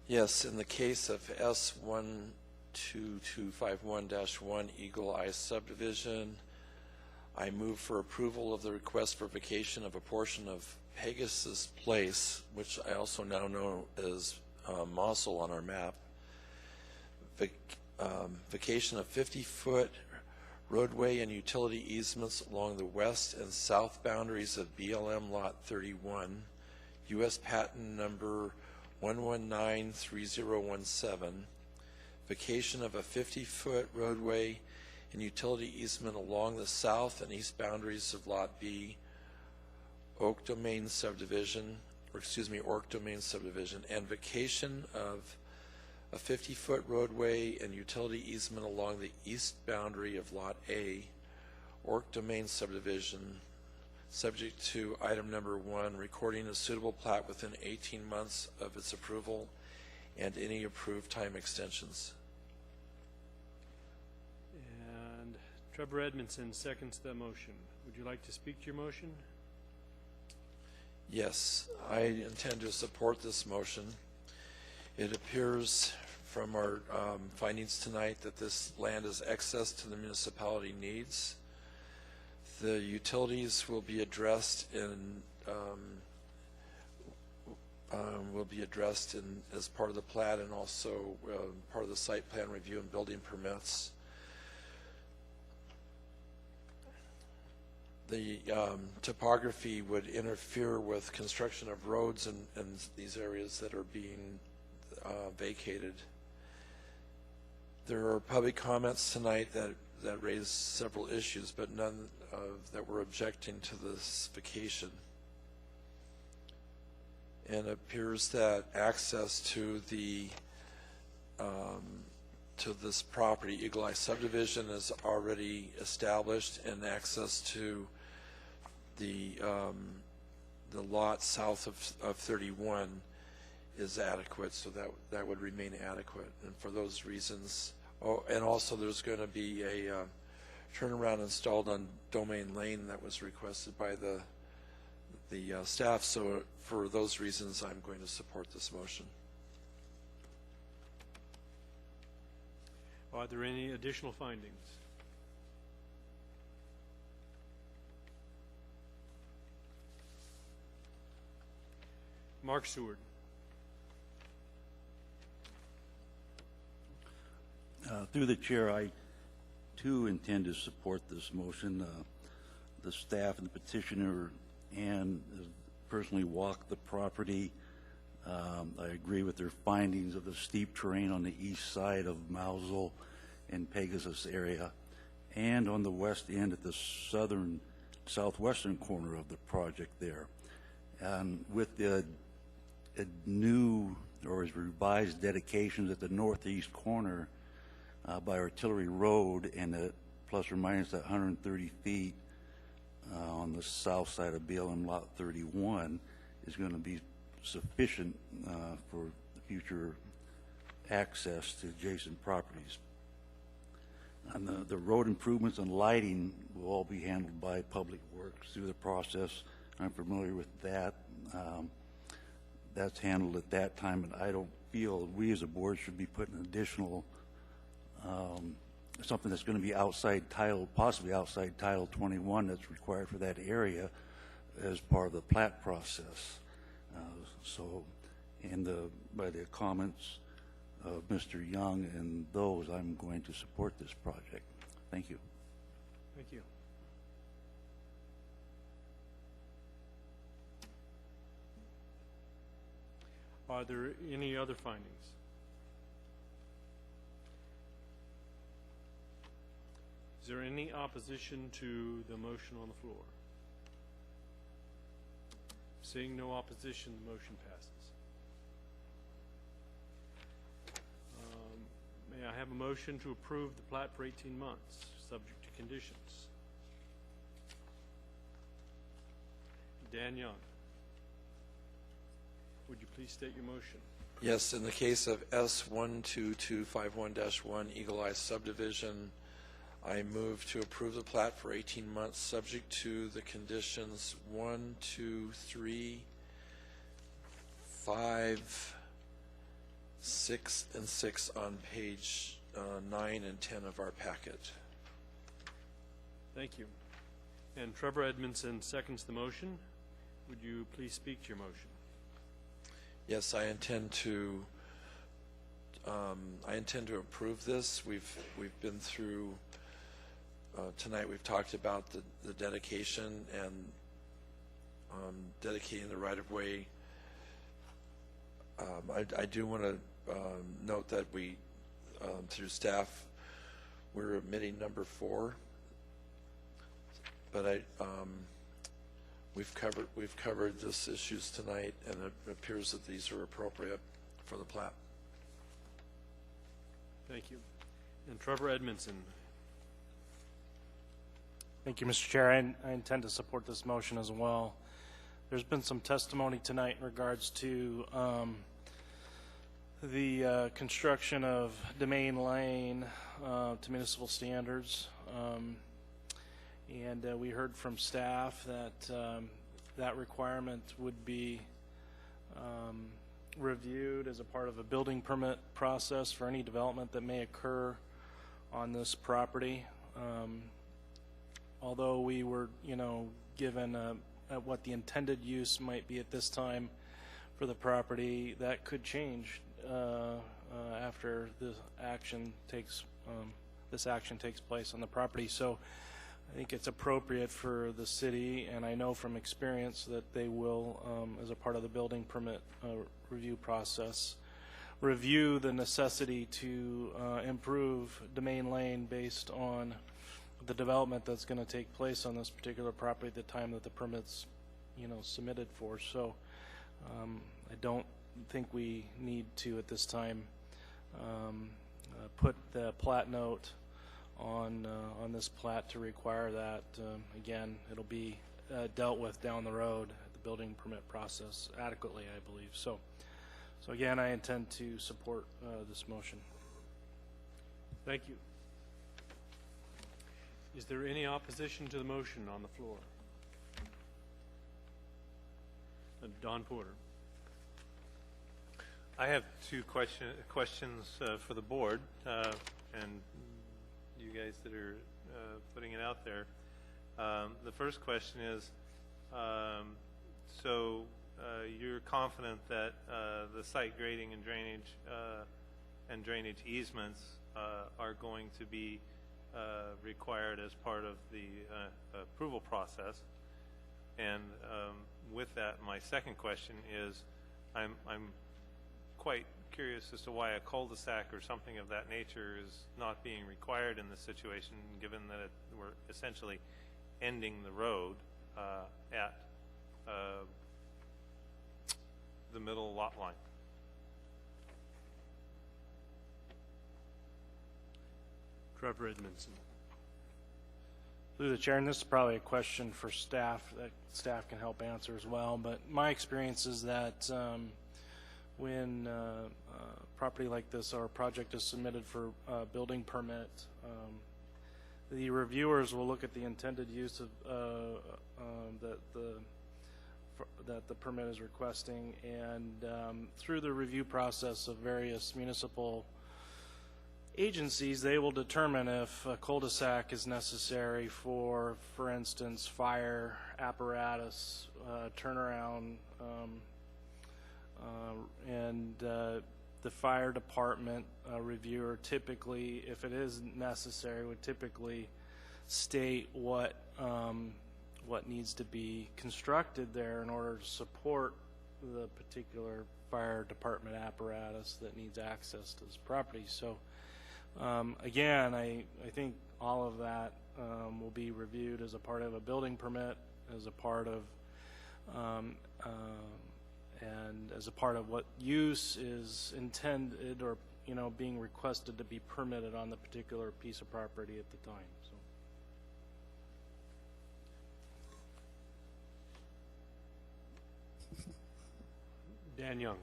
Yes, in the case of S12251-1 Eagle Eye subdivision, I move for approval of the request for vacation of a portion of Pegasus Place, which I also now know as Mossel on our map. Vacation of 50-foot roadway and utility easements along the west and south boundaries of BLM Lot 31, U.S. Patent Number 1193017, vacation of a 50-foot roadway and utility easement along the south and east boundaries of Lot B, Oak Domain Subdivision, and vacation of a 50-foot roadway and utility easement along the east boundary of Lot A, Orc Domain Subdivision, subject to item number 1, recording a suitable plat within 18 months of its approval and any approved time extensions. And Trevor Edmondson seconds the motion. Would you like to speak to your motion? Yes, I intend to support this motion. It appears from our findings tonight that this land is excess to the municipality needs. The utilities will be addressed as part of the plat, and also part of the site plan review and building permits. The topography would interfere with construction of roads in these areas that are being vacated. There are public comments tonight that raised several issues, but none that were objecting to this vacation. And it appears that access to the to this property, Eagle Eye subdivision, is already established, and access to the lot south of 31 is adequate, so that would remain adequate. And for those reasons, and also there's going to be a turnaround installed on Domain Lane that was requested by the staff. So for those reasons, I'm going to support this motion. Are there any additional findings? Mark Seward. Through the chair, I too intend to support this motion. the staff and the petitioner and personally walked the property. I agree with their findings of the steep terrain on the east side of Mousel and Pegasus area, and on the west end at the southwestern corner of the project there. And with the new or revised dedications at the northeast corner by Artillery Road and at plus or minus that 130 feet on the south side of BLM Lot 31 is going to be sufficient for future access to adjacent properties. And the road improvements and lighting will all be handled by Public Works through the process. I'm familiar with that. That's handled at that time, and I don't feel we as a board should be putting additional something that's going to be outside title, possibly outside Title 21 that's required for that area as part of the plat process. So, and by the comments of Mr. Young and those, I'm going to support this project. Thank you. Thank you. Are there any other findings? Is there any opposition to the motion on the floor? Seeing no opposition, the motion passes. May I have a motion to approve the plat for 18 months, subject to conditions? Dan Young, would you please state your motion? Yes, in the case of S12251-1 Eagle Eye subdivision, I move to approve the plat for 18 months, subject to the conditions 1, 2, 3, 5, 6, and 6 on page 9 and 10 of our packet. Thank you. And Trevor Edmondson seconds the motion. Would you please speak to your motion? Yes, I intend to approve this. We've been through tonight. We've talked about the dedication and dedicating the right-of-way. I do want to note that we, through staff, we're omitting number 4, but we've covered this issues tonight, and it appears that these are appropriate for the plat. Thank you. And Trevor Edmondson. Thank you, Mr. Chair. I intend to support this motion as well. There's been some testimony tonight in regards to the construction of Domain Lane to municipal standards. And we heard from staff that that requirement would be reviewed as a part of a building permit process for any development that may occur on this property. Although we were, given what the intended use might be at this time for the property, that could change after this action takes place on the property. So I think it's appropriate for the city, and I know from experience that they will, as a part of the building permit review process, review the necessity to improve Domain Lane based on the development that's going to take place on this particular property at the time that the permit's, submitted for. So I don't think we need to at this time put the plat note on this plat to require that. Again, it'll be dealt with down the road at the building permit process adequately, I believe. So again, I intend to support this motion. Thank you. Is there any opposition to the motion on the floor? Don Porter. I have two questions for the board, and you guys that are putting it out there. The first question is, so you're confident that the site grading and drainage easements are going to be required as part of the approval process. And with that, my second question is, I'm quite curious as to why a cul-de-sac or something of that nature is not being required in this situation, given that we're essentially ending the road at the middle lot line. Trevor Edmondson. Through the chair, and this is probably a question for staff that staff can help answer as well, but my experience is that when property like this or a project is submitted for building permit, the reviewers will look at the intended use of that the permit is requesting, and through the review process of various municipal agencies, they will determine if a cul-de-sac is necessary for instance, fire apparatus, turnaround, and the fire department reviewer typically, if it is necessary, would typically state what needs to be constructed there in order to support the particular fire department apparatus that needs access to this property. So again, I think all of that will be reviewed as a part of a building permit, as a part of and as a part of what use is intended or being requested to be permitted on the particular piece of property at the time. So. Dan Young.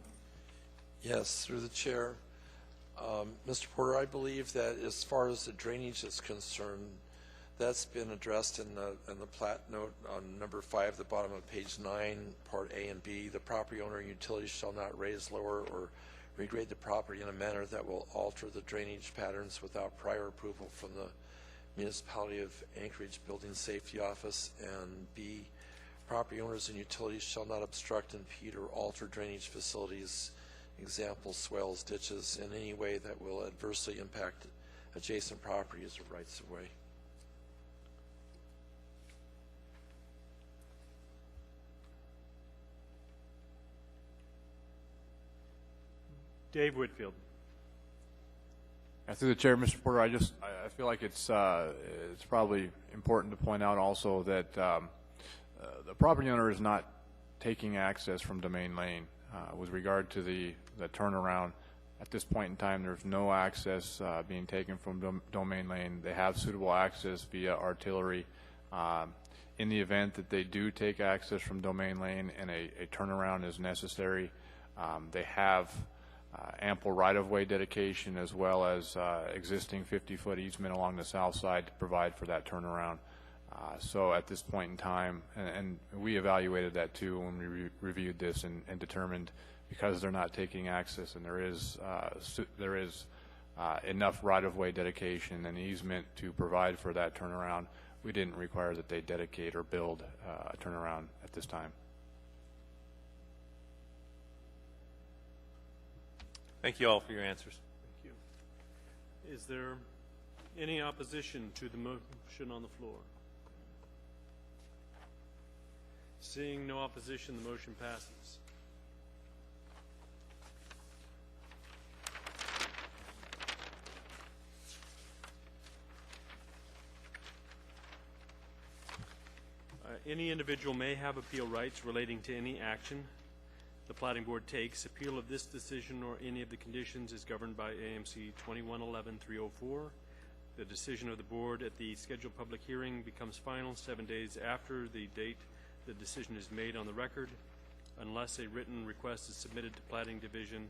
Yes, through the chair. Mr. Porter, I believe that as far as the drainage is concerned, that's been addressed in the plat note on number 5, the bottom of page 9, part A and B. The property owner and utilities shall not raise, lower, or regrade the property in a manner that will alter the drainage patterns without prior approval from the Municipality of Anchorage Building Safety Office. And B, property owners and utilities shall not obstruct, impede, or alter drainage facilities, example, swales, ditches, in any way that will adversely impact adjacent properties or rights of way. Dave Whitfield. Through the chair, Mr. Porter, I feel like it's probably important to point out also that the property owner is not taking access from Domain Lane. With regard to the turnaround, at this point in time, there's no access being taken from Domain Lane. They have suitable access via artillery. In the event that they do take access from Domain Lane and a turnaround is necessary, they have ample right-of-way dedication as well as existing 50-foot easement along the south side to provide for that turnaround. So at this point in time, and we evaluated that too when we reviewed this and determined, because they're not taking access and there is enough right-of-way dedication and easement to provide for that turnaround, we didn't require that they dedicate or build a turnaround at this time. Thank you all for your answers. Thank you. Is there any opposition to the motion on the floor? Seeing no opposition, the motion passes. Any individual may have appeal rights relating to any action the Platting Board takes. Appeal of this decision or any of the conditions is governed by AMC 2111-304. The decision of the board at the scheduled public hearing becomes final 7 days after the date the decision is made on the record, unless a written request is submitted to Platting Division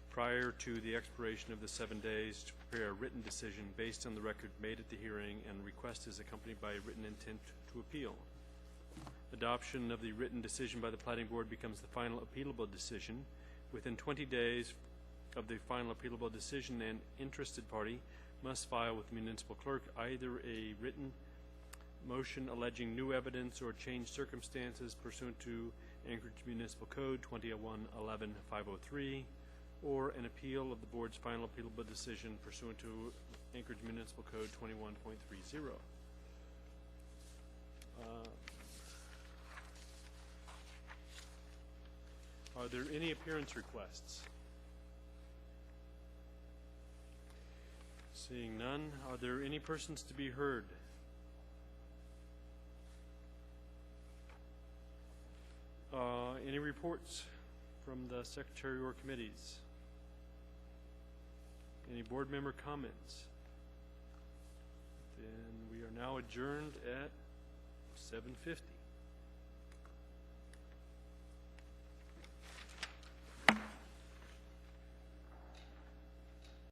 prior to the expiration of the 7 days to prepare a written decision based on the record made at the hearing, and request is accompanied by a written intent to appeal. Adoption of the written decision by the Platting Board becomes the final appealable decision. Within 20 days of the final appealable decision, an interested party must file with the municipal clerk either a written motion alleging new evidence or changed circumstances pursuant to Anchorage Municipal Code 2011-503, or an appeal of the board's final appealable decision pursuant to Anchorage Municipal Code 21.30. Are there any appearance requests? Seeing none, are there any persons to be heard? Any reports from the secretary or committees? Any board member comments? Then we are now adjourned at 7:50.